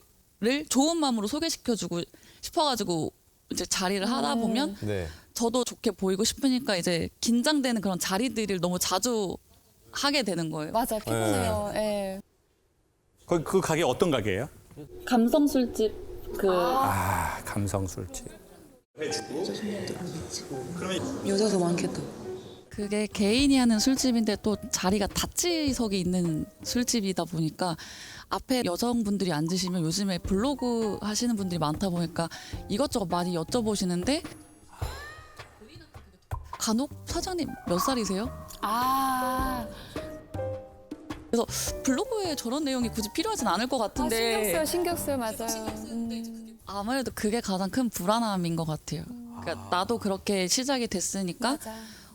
좋은 마음으로 소개시켜주고 싶어가지고 이제 자리를 하다 보면 네. 저도 좋게 보이고 싶으니까 이제 긴장되는 그런 자리들을 너무 자주 하게 되는 거예요. 맞아, 피곤해요. 예. 그 가게 어떤 가게예요? 감성 술집 감성 술집. 여자도 많겠다. 그게 개인이 하는 술집인데 또 자리가 다치석이 있는 술집이다 보니까 앞에 여성분들이 앉으시면 요즘에 블로그 하시는 분들이 많다 보니까 이것저것 많이 여쭤보시는데 간혹 사장님 몇 살이세요? 그래서 블로그에 저런 내용이 굳이 필요하진 않을 것 같은데 신경 써요, 맞아요. 아무래도 그게 가장 큰 불안함인 것 같아요. 그러니까 나도 그렇게 시작이 됐으니까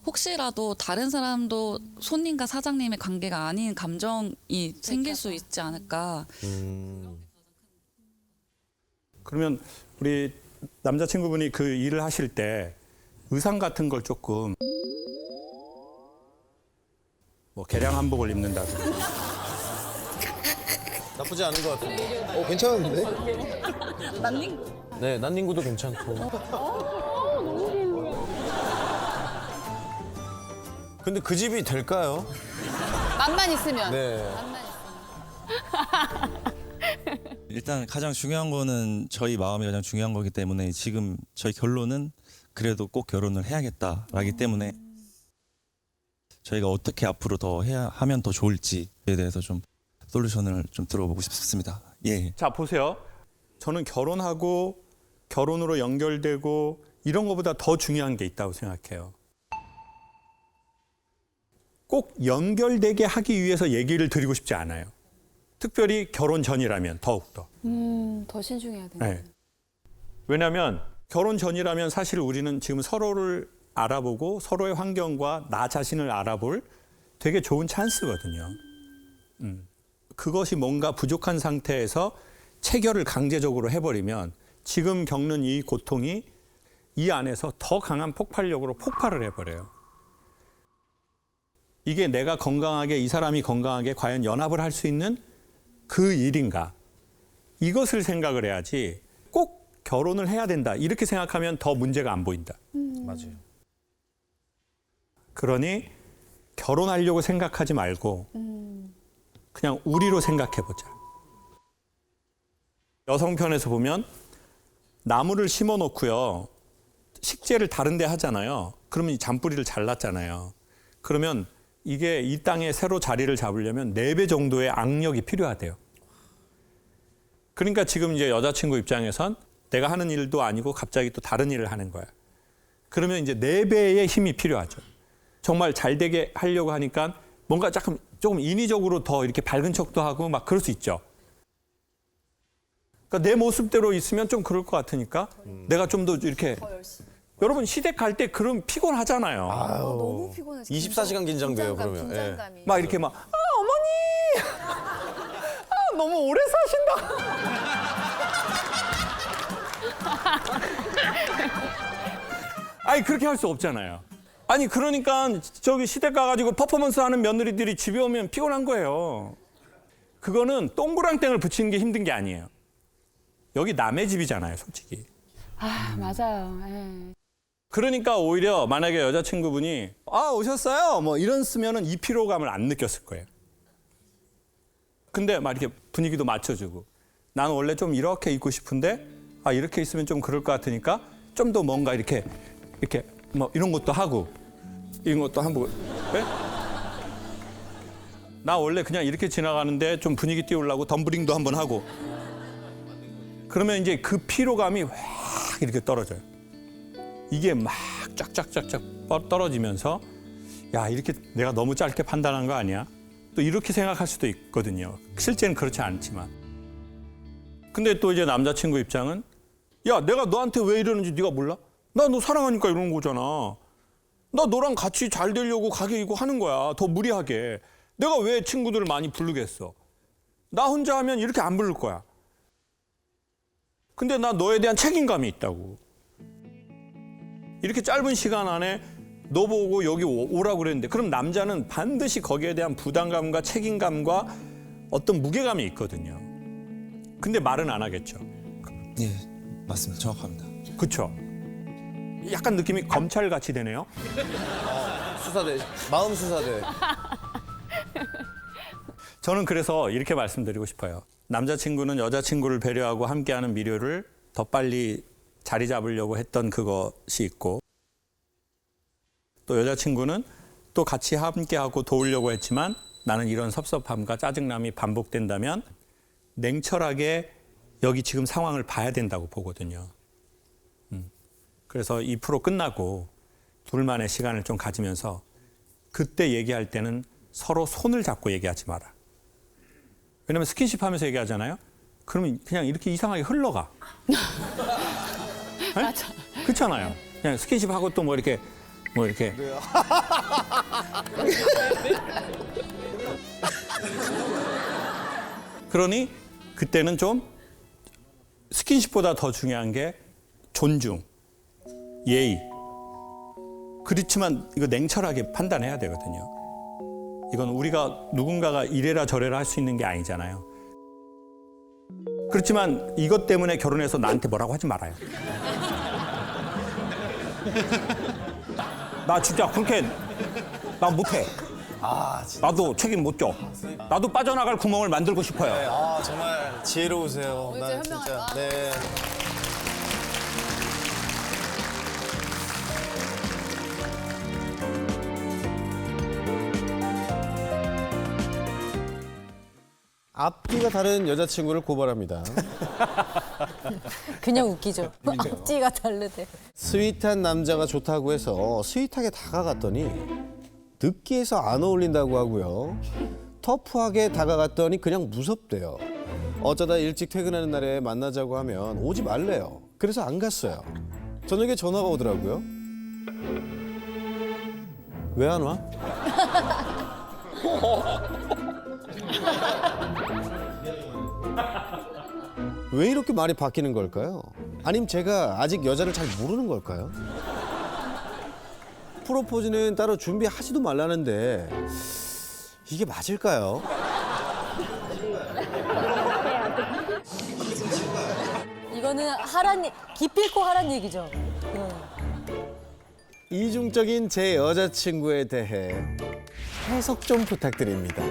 혹시라도 다른 사람도 손님과 사장님의 관계가 아닌 감정이 생길 수 있지 않을까. 그러면 우리 남자친구분이 그 일을 하실 때 의상 같은 걸 조금 뭐 개량 한복을 입는다든지 나쁘지 않은 것 같은데. 괜찮은데? 난닝? 네, 난닝구도 괜찮고. 근데 그 집이 될까요? 맘만 있으면. 네. 일단 가장 중요한 거는 저희 마음이 가장 중요한 거기 때문에 지금 저희 결론은 그래도 꼭 결혼을 해야겠다라기 때문에 저희가 어떻게 앞으로 더 하면 더 좋을지에 대해서 좀 솔루션을 좀 들어보고 싶습니다. 예. 자, 보세요. 저는 결혼하고 결혼으로 연결되고 이런 것보다 더 중요한 게 있다고 생각해요. 꼭 연결되게 하기 위해서 얘기를 드리고 싶지 않아요. 특별히 결혼 전이라면 더욱더. 더 신중해야 돼. 네. 왜냐하면 결혼 전이라면 사실 우리는 지금 서로를 알아보고 서로의 환경과 나 자신을 알아볼 되게 좋은 찬스거든요. 그것이 뭔가 부족한 상태에서 체결을 강제적으로 해버리면 지금 겪는 이 고통이 이 안에서 더 강한 폭발력으로 폭발을 해버려요. 이게 내가 건강하게, 이 사람이 건강하게 과연 연합을 할 수 있는 그 일인가? 이것을 생각을 해야지 꼭 결혼을 해야 된다. 이렇게 생각하면 더 문제가 안 보인다. 맞아요. 그러니 결혼하려고 생각하지 말고 그냥 우리로 생각해보자. 여성 편에서 보면 나무를 심어놓고요. 식재를 다른 데 하잖아요. 그러면 이 잔뿌리를 잘랐잖아요. 그러면 이게 이 땅에 새로 자리를 잡으려면 4배 정도의 악력이 필요하대요. 그러니까 지금 이제 여자친구 입장에선 내가 하는 일도 아니고 갑자기 또 다른 일을 하는 거야. 그러면 이제 4배의 힘이 필요하죠. 정말 잘 되게 하려고 하니까 뭔가 조금 인위적으로 더 이렇게 밝은 척도 하고 막 그럴 수 있죠. 그러니까 내 모습대로 있으면 좀 그럴 것 같으니까 내가 좀 더 이렇게 여러분 시댁 갈 때 그럼 피곤하잖아요. 너무 피곤해서 24시간 긴장돼요, 그러면. 긴장감이. 막 이렇게 막 어머니 너무 오래 사신다. 아니 그렇게 할 수 없잖아요. 아니 그러니까 저기 시댁 가가지고 퍼포먼스 하는 며느리들이 집에 오면 피곤한 거예요. 그거는 동그랑땡을 붙이는 게 힘든 게 아니에요. 여기 남의 집이잖아요, 솔직히. 아, 맞아요. 예. 그러니까 오히려 만약에 여자친구분이 아 오셨어요 뭐 이런 쓰면은 이 피로감을 안 느꼈을 거예요. 근데 막 이렇게 분위기도 맞춰주고 나는 원래 좀 이렇게 입고 싶은데 아 이렇게 있으면 좀 그럴 것 같으니까 좀 더 뭔가 이렇게 뭐 이런 것도 하고 이런 것도 한번 네? 나 원래 그냥 이렇게 지나가는데 좀 분위기 띄우려고 덤블링도 한번 하고 그러면 이제 그 피로감이 확 이렇게 떨어져요. 이게 막 쫙쫙쫙쫙 떨어지면서 야 이렇게 내가 너무 짧게 판단한 거 아니야? 또 이렇게 생각할 수도 있거든요. 실제는 그렇지 않지만. 근데 또 이제 남자친구 입장은 야 내가 너한테 왜 이러는지 네가 몰라? 나 너 사랑하니까 이러는 거잖아. 나 너랑 같이 잘 되려고 가게 이고 하는 거야. 더 무리하게. 내가 왜 친구들을 많이 부르겠어? 나 혼자 하면 이렇게 안 부를 거야. 근데 나 너에 대한 책임감이 있다고. 이렇게 짧은 시간 안에 너 보고 여기 오라고 그랬는데 그럼 남자는 반드시 거기에 대한 부담감과 책임감과 어떤 무게감이 있거든요. 근데 말은 안 하겠죠. 예, 맞습니다. 정확합니다. 그렇죠. 약간 느낌이 검찰같이 되네요. 수사대, 마음 수사대. 저는 그래서 이렇게 말씀드리고 싶어요. 남자친구는 여자친구를 배려하고 함께하는 미료를 더 빨리 자리 잡으려고 했던 그것이 있고 또 여자친구는 또 같이 함께하고 도우려고 했지만 나는 이런 섭섭함과 짜증남이 반복된다면 냉철하게 여기 지금 상황을 봐야 된다고 보거든요. 그래서 이 프로 끝나고 둘만의 시간을 좀 가지면서 그때 얘기할 때는 서로 손을 잡고 얘기하지 마라. 왜냐면 스킨십 하면서 얘기하잖아요. 그러면 그냥 이렇게 이상하게 흘러가. 맞아. 그렇잖아요. 그냥 스킨십 하고 또 뭐 이렇게 그러니 그때는 좀 스킨십보다 더 중요한 게 존중, 예의. 그렇지만 이거 냉철하게 판단해야 되거든요. 이건 우리가 누군가가 이래라 저래라 할 수 있는 게 아니잖아요. 그렇지만 이것 때문에 결혼해서 나한테 뭐라고 하지 말아요. 나 진짜 그렇게 나 못해. 나도 책임 못 져. 나도 빠져나갈 구멍을 만들고 싶어요. 네, 아 정말 지혜로우세요. 나 진짜. 네. 앞뒤가 다른 여자친구를 고발합니다. 그냥 웃기죠. 앞뒤가 다르대. 스윗한 남자가 좋다고 해서 스윗하게 다가갔더니 느끼해서 안 어울린다고 하고요. 터프하게 다가갔더니 그냥 무섭대요. 어쩌다 일찍 퇴근하는 날에 만나자고 하면 오지 말래요. 그래서 안 갔어요. 저녁에 전화가 오더라고요. 왜 안 와? 왜 이렇게 말이 바뀌는 걸까요? 아니면 제가 아직 여자를 잘 모르는 걸까요? 프로포즈는 따로 준비하지도 말라는데 이게 맞을까요? 이거는 기필코 하란 얘기죠. 이중적인 제 여자친구에 대해 해석 좀 부탁드립니다.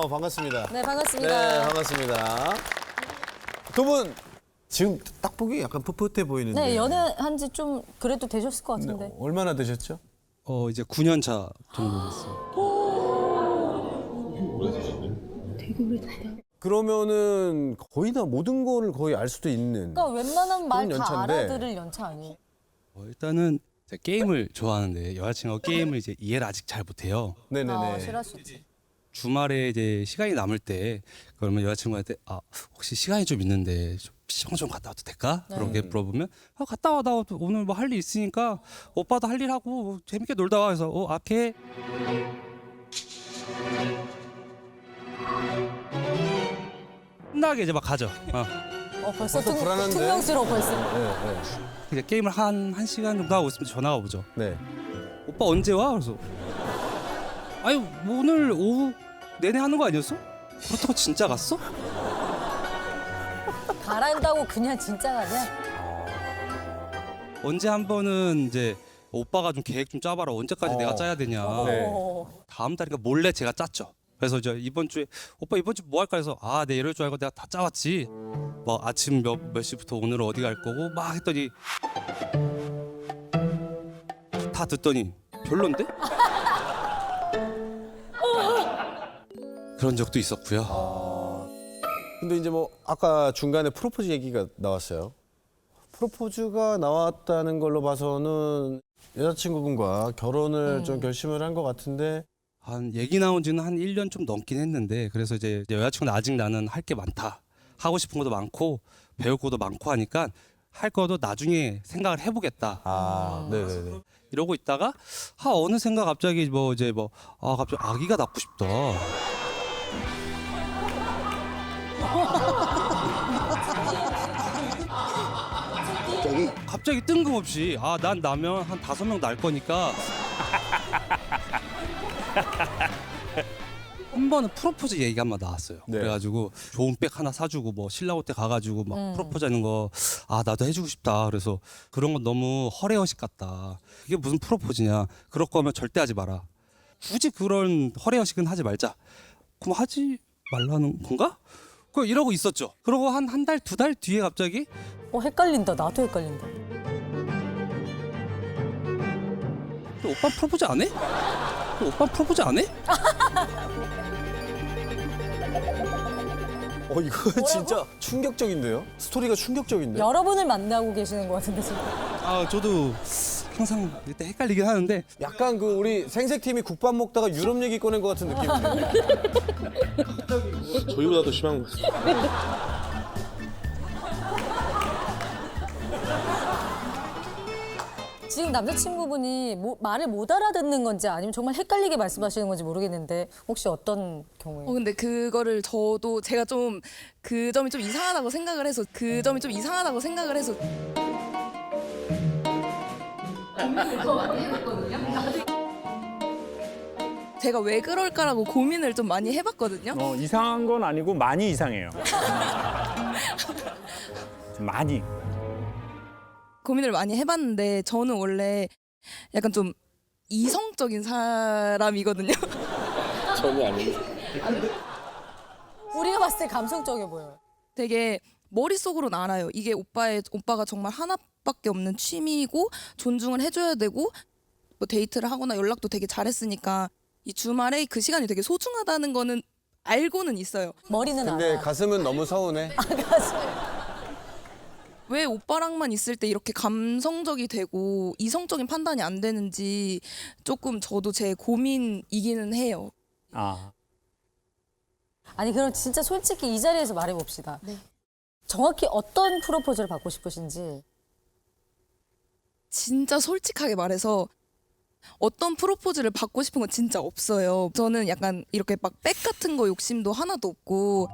반갑습니다. 네, 반갑습니다. 네, 반갑습니다. 두 분 지금 딱 보기 약간 풋풋해 보이는데. 네, 연애한 지 좀 그래도 되셨을 것 같은데. 얼마나 되셨죠? 이제 9년 차 정도 됐어요. 되게 오래됐다. 그러면은 거의 다 모든 거를 거의 알 수도 있는. 그러니까 웬만하면 말 그런 다 연차인데. 알아들을 연차 아니에요? 일단은 제가 게임을 좋아하는데 여자친구가 게임을 이제 이해를 아직 잘 못해요. 네네네. 싫어할 수 있지. 주말에 이제 시간이 남을 때 그러면 여자친구한테 혹시 시간이 좀 있는데 좀 PC방 좀 갔다 와도 될까? 네. 그렇게 물어보면 갔다 와. 나 오늘 뭐 할 일 있으니까 오빠도 할 일 하고 뭐 재밌게 놀다 와. 그래서 오케이. 끝나게 이제 막 가죠. 벌써 불안한데? 퉁명스러워 벌써. 이제 게임을 한 시간 정도 하고 있으면 전화가 오죠. 네. 오빠 언제 와? 그래서 아니 뭐 오늘 오후 내내 하는 거 아니었어? 그렇다고 진짜 갔어? 가란다고 그냥 진짜 가냐? 언제 한 번은 이제 오빠가 좀 계획 좀 짜봐라. 언제까지 내가 짜야 되냐. 네. 다음 달이니까 몰래 제가 짰죠. 그래서 저 이번 주에 오빠 이번 주 뭐 할까 해서 네 이럴 줄 알고 내가 다 짜왔지. 뭐 아침 몇 시부터 오늘 어디 갈 거고 막 했더니 다 듣더니 별론데? 그런 적도 있었고요. 근데 이제 뭐 아까 중간에 프로포즈 얘기가 나왔어요. 프로포즈가 나왔다는 걸로 봐서는 여자친구분과 결혼을 좀 결심을 한 것 같은데 한 얘기 나온 지는 한 1년 좀 넘긴 했는데 그래서 이제 여자친구는 아직 나는 할 게 많다. 하고 싶은 것도 많고 배울 것도 많고 하니까 할 것도 나중에 생각을 해보겠다. 네네네. 이러고 있다가 어느 생각 갑자기 갑자기 아기가 낳고 싶다. 갑자기 뜬금없이 난 나면 한 5명 날 거니까 한 번은 프로포즈 얘기가 한 번 나왔어요. 네. 그래가지고 좋은 백 하나 사주고 뭐 신랑 옷때 가가지고 막 프로포즈하는 거 나도 해주고 싶다. 그래서 그런 건 너무 허례허식 같다. 이게 무슨 프로포즈냐. 그럴 거면 절대 하지 마라. 굳이 그런 허례허식은 하지 말자. 그럼 하지 말라는 건가? 이러고 있었죠. 그러고 한 달, 2달 뒤에 갑자기 헷갈린다. 나도 헷갈린다. 오빠 프로포즈 안 해? 오빠 프로포즈 안 해? 이거 진짜 충격적인데요? 스토리가 충격적인데? 여러분을 만나고 계시는 것 같은데 지금. 저도 항상 이때 헷갈리긴 하는데 약간 우리 생색팀이 국밥 먹다가 유럽 얘기 꺼낸 것 같은 느낌이에요. 저희보다 더 심한 거. 지금 남자친구분이 말을 못 알아듣는 건지 아니면 정말 헷갈리게 말씀하시는 건지 모르겠는데 혹시 어떤 경우에? 근데 그거를 제가 좀 그 점이 좀 이상하다고 생각을 해서 제가 왜 그럴까라고 고민을 좀 많이 해봤거든요. 이상한 건 아니고 많이 이상해요. 많이. 고민을 많이 해봤는데 저는 원래 약간 좀 이성적인 사람이거든요. 전혀 아니에요. 우리가 봤을 때 감성적이어 보여요. 되게 머릿속으로는 알아요. 이게 오빠가 정말 하나밖에 없는 취미이고 존중을 해줘야 되고 뭐 데이트를 하거나 연락도 되게 잘했으니까 이 주말에 그 시간이 되게 소중하다는 거는 알고는 있어요. 머리는 근데 가슴은 너무 서운해. 왜 오빠랑만 있을 때 이렇게 감성적이 되고 이성적인 판단이 안 되는지 조금 저도 제 고민이기는 해요. 아니 그럼 진짜 솔직히 이 자리에서 말해봅시다. 네. 정확히 어떤 프로포즈를 받고 싶으신지. 진짜 솔직하게 말해서 어떤 프로포즈를 받고 싶은 건 진짜 없어요. 저는 약간 이렇게 막 백 같은 거 욕심도 하나도 없고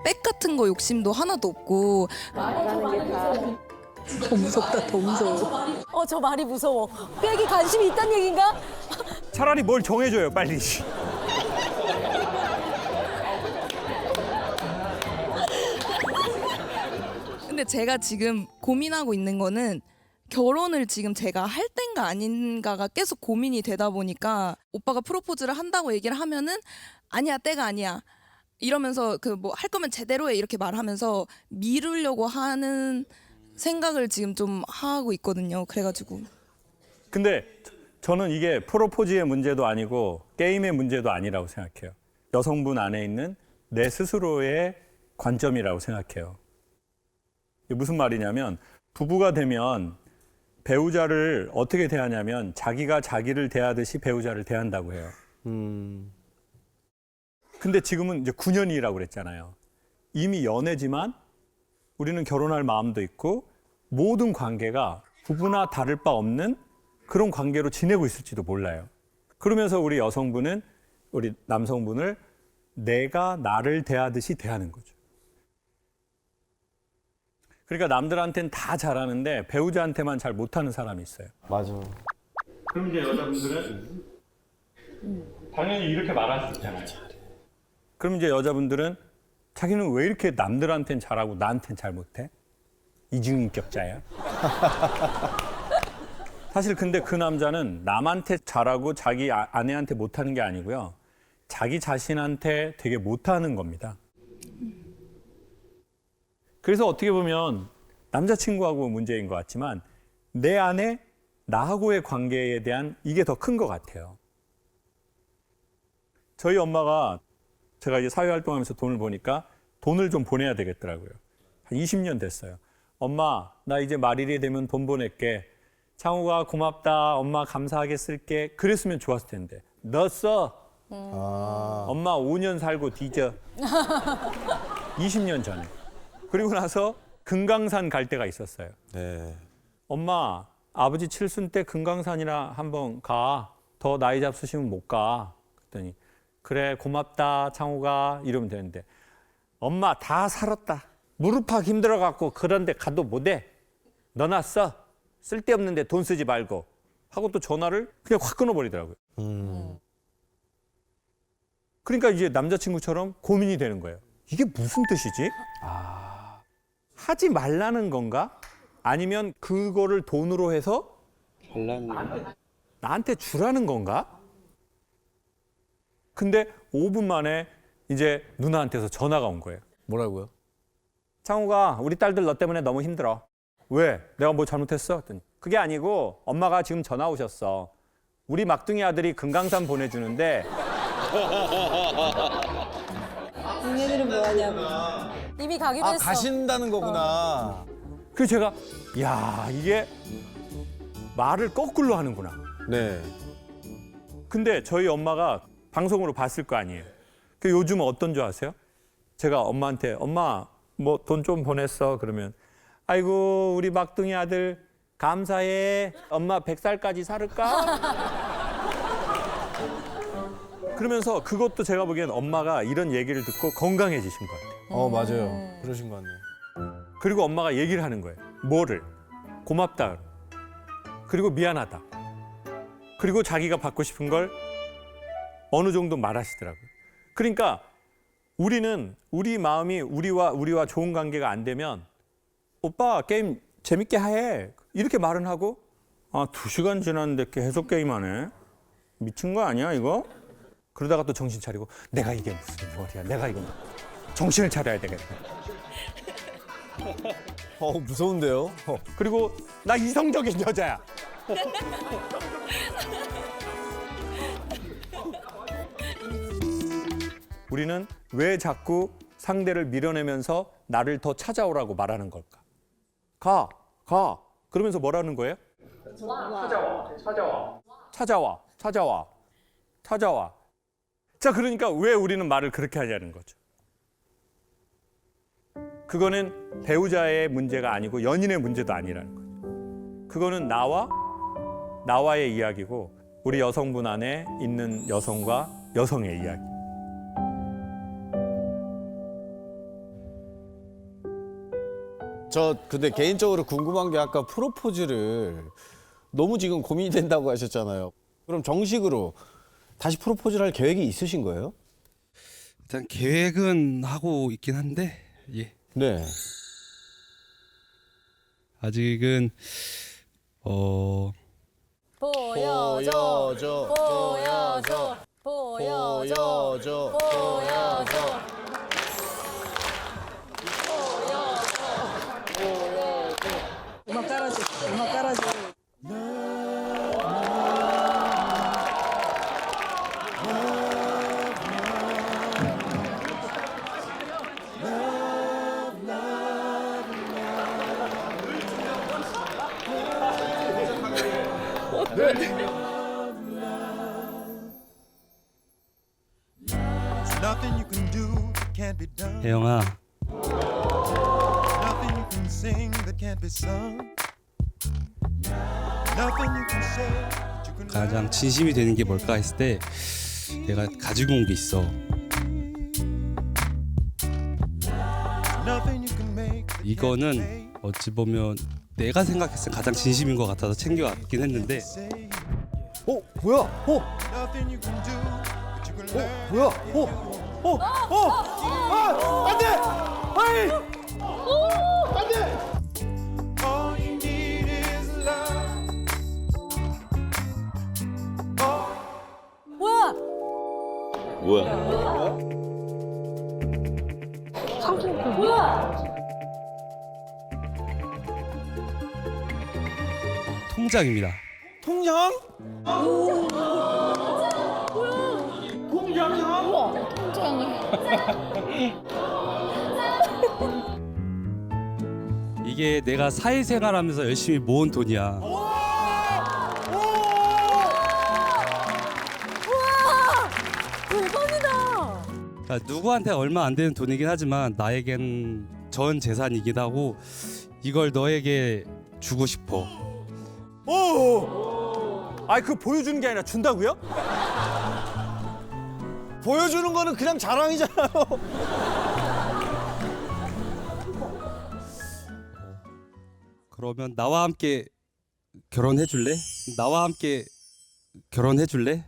백 같은 거 욕심도 하나도 없고 더 무섭다, 더 무서워. 저 말이 무서워. 백이 관심이 있다는 얘기인가? 차라리 뭘 정해줘요, 빨리. 근데 제가 지금 고민하고 있는 거는 결혼을 지금 제가 할 땐가 아닌가가 계속 고민이 되다 보니까 오빠가 프로포즈를 한다고 얘기를 하면은 아니야, 때가 아니야. 이러면서 할 거면 제대로 해 이렇게 말하면서 미루려고 하는 생각을 지금 좀 하고 있거든요. 그래가지고. 근데 저는 이게 프로포즈의 문제도 아니고 게임의 문제도 아니라고 생각해요. 여성분 안에 있는 내 스스로의 관점이라고 생각해요. 이게 무슨 말이냐면 부부가 되면 배우자를 어떻게 대하냐면 자기가 자기를 대하듯이 배우자를 대한다고 해요. 근데 지금은 이제 9년이라고 그랬잖아요. 이미 연애지만 우리는 결혼할 마음도 있고 모든 관계가 부부나 다를 바 없는 그런 관계로 지내고 있을지도 몰라요. 그러면서 우리 여성분은 우리 남성분을 내가 나를 대하듯이 대하는 거죠. 그러니까 남들한테는 다 잘하는데 배우자한테만 잘 못하는 사람이 있어요. 맞아. 그럼 이제 여자분들은 당연히 이렇게 말할 수 있잖아요. 그럼 이제 여자분들은 자기는 왜 이렇게 남들한테는 잘하고 나한테는 잘 못해? 이중인격자야. 사실 근데 그 남자는 남한테 잘하고 자기 아내한테 못하는 게 아니고요. 자기 자신한테 되게 못하는 겁니다. 그래서 어떻게 보면 남자친구하고 문제인 것 같지만 내 안에 나하고의 관계에 대한 이게 더 큰 것 같아요. 저희 엄마가 제가 이제 사회활동하면서 돈을 보니까 돈을 좀 보내야 되겠더라고요. 한 20년 됐어요. 엄마, 나 이제 말일이 되면 돈 보낼게. 창우가 고맙다. 엄마 감사하게 쓸게. 그랬으면 좋았을 텐데. 너 써. 엄마 5년 살고 뒤져. 20년 전에. 그리고 나서 금강산 갈 때가 있었어요. 네. 엄마, 아버지 칠순 때 금강산이나 한번 가. 더 나이 잡수시면 못 가. 그랬더니 그래 고맙다 창우가 이러면 되는데 엄마 다 살았다. 무릎팍 힘들어갖고 그런데 가도 못해. 너나 써. 쓸데없는데 돈 쓰지 말고. 하고 또 전화를 그냥 확 끊어버리더라고요. 그러니까 이제 남자친구처럼 고민이 되는 거예요. 이게 무슨 뜻이지? 하지 말라는 건가? 아니면 그거를 돈으로 해서 나한테 주라는 건가? 근데 5분 만에 이제 누나한테서 전화가 온 거예요. 뭐라고요? 창우가 우리 딸들 너 때문에 너무 힘들어. 왜? 내가 뭐 잘못했어? 했더니 그게 아니고 엄마가 지금 전화 오셨어. 우리 막둥이 아들이 금강산 보내주는데 니네들은 뭐하냐고. 이미 가기도 했어. 가신다는 거구나. 그래서 제가 야 이게 말을 거꾸로 하는구나. 네. 근데 저희 엄마가 방송으로 봤을 거 아니에요. 그 요즘 어떤 줄 아세요? 제가 엄마한테 엄마 뭐 돈 좀 보냈어 그러면 아이고 우리 막둥이 아들 감사해. 엄마 100살까지 살을까? 그러면서 그것도 제가 보기엔 엄마가 이런 얘기를 듣고 건강해지신 것 같아요. 맞아요. 그러신 것 같네요. 그리고 엄마가 얘기를 하는 거예요. 뭐를? 고맙다. 그리고 미안하다. 그리고 자기가 받고 싶은 걸 어느 정도 말하시더라고요. 그러니까 우리는 우리 마음이 우리와 좋은 관계가 안 되면 오빠 게임 재밌게 해. 이렇게 말은 하고 2시간 지났는데 계속 게임하네. 미친 거 아니야 이거? 그러다가 또 정신 차리고 내가 이게 무슨 머리야. 내가 이거 정신을 차려야 되겠다. 무서운데요? 그리고 나 이성적인 여자야. 우리는 왜 자꾸 상대를 밀어내면서 나를 더 찾아오라고 말하는 걸까? 가. 그러면서 뭐라는 거예요? 찾아와. 자, 그러니까 왜 우리는 말을 그렇게 하냐는 거죠. 그거는 배우자의 문제가 아니고 연인의 문제도 아니라는 거죠. 그거는 나와의 이야기고 우리 여성분 안에 있는 여성과 여성의 이야기. 저 근데 개인적으로 궁금한 게 아까 프로포즈를 너무 지금 고민이 된다고 하셨잖아요. 그럼 정식으로 다시 프로포즈를 할 계획이 있으신 거예요? 일단 계획은 하고 있긴 한데 예. 네. 아직은 보여줘. 음악 깔아줘. 혜영아 가장 진심이 되는 게 뭘까 했을 때 내가 가지고 온 게 있어. 이거는 어찌 보면 내가 생각했을 때 가장 진심인 것 같아서 챙겨왔긴 했는데 뭐야? 뭐야? 안 돼! 아이! 안 돼! 뭐야? 뭐야? 뭐야? 통장입니다. 통장? 이게 내가 사회생활하면서 열심히 모은 돈이야. 대박이다. 그러니까 누구한테 얼마 안 되는 돈이긴 하지만 나에겐 전 재산이긴 하고 이걸 너에게 주고 싶어. 그 보여주는 게 아니라 준다고요? 보여주는 거는 그냥 자랑이잖아요. 그러면 나와 함께 결혼해 줄래? 나와 함께 결혼해 줄래?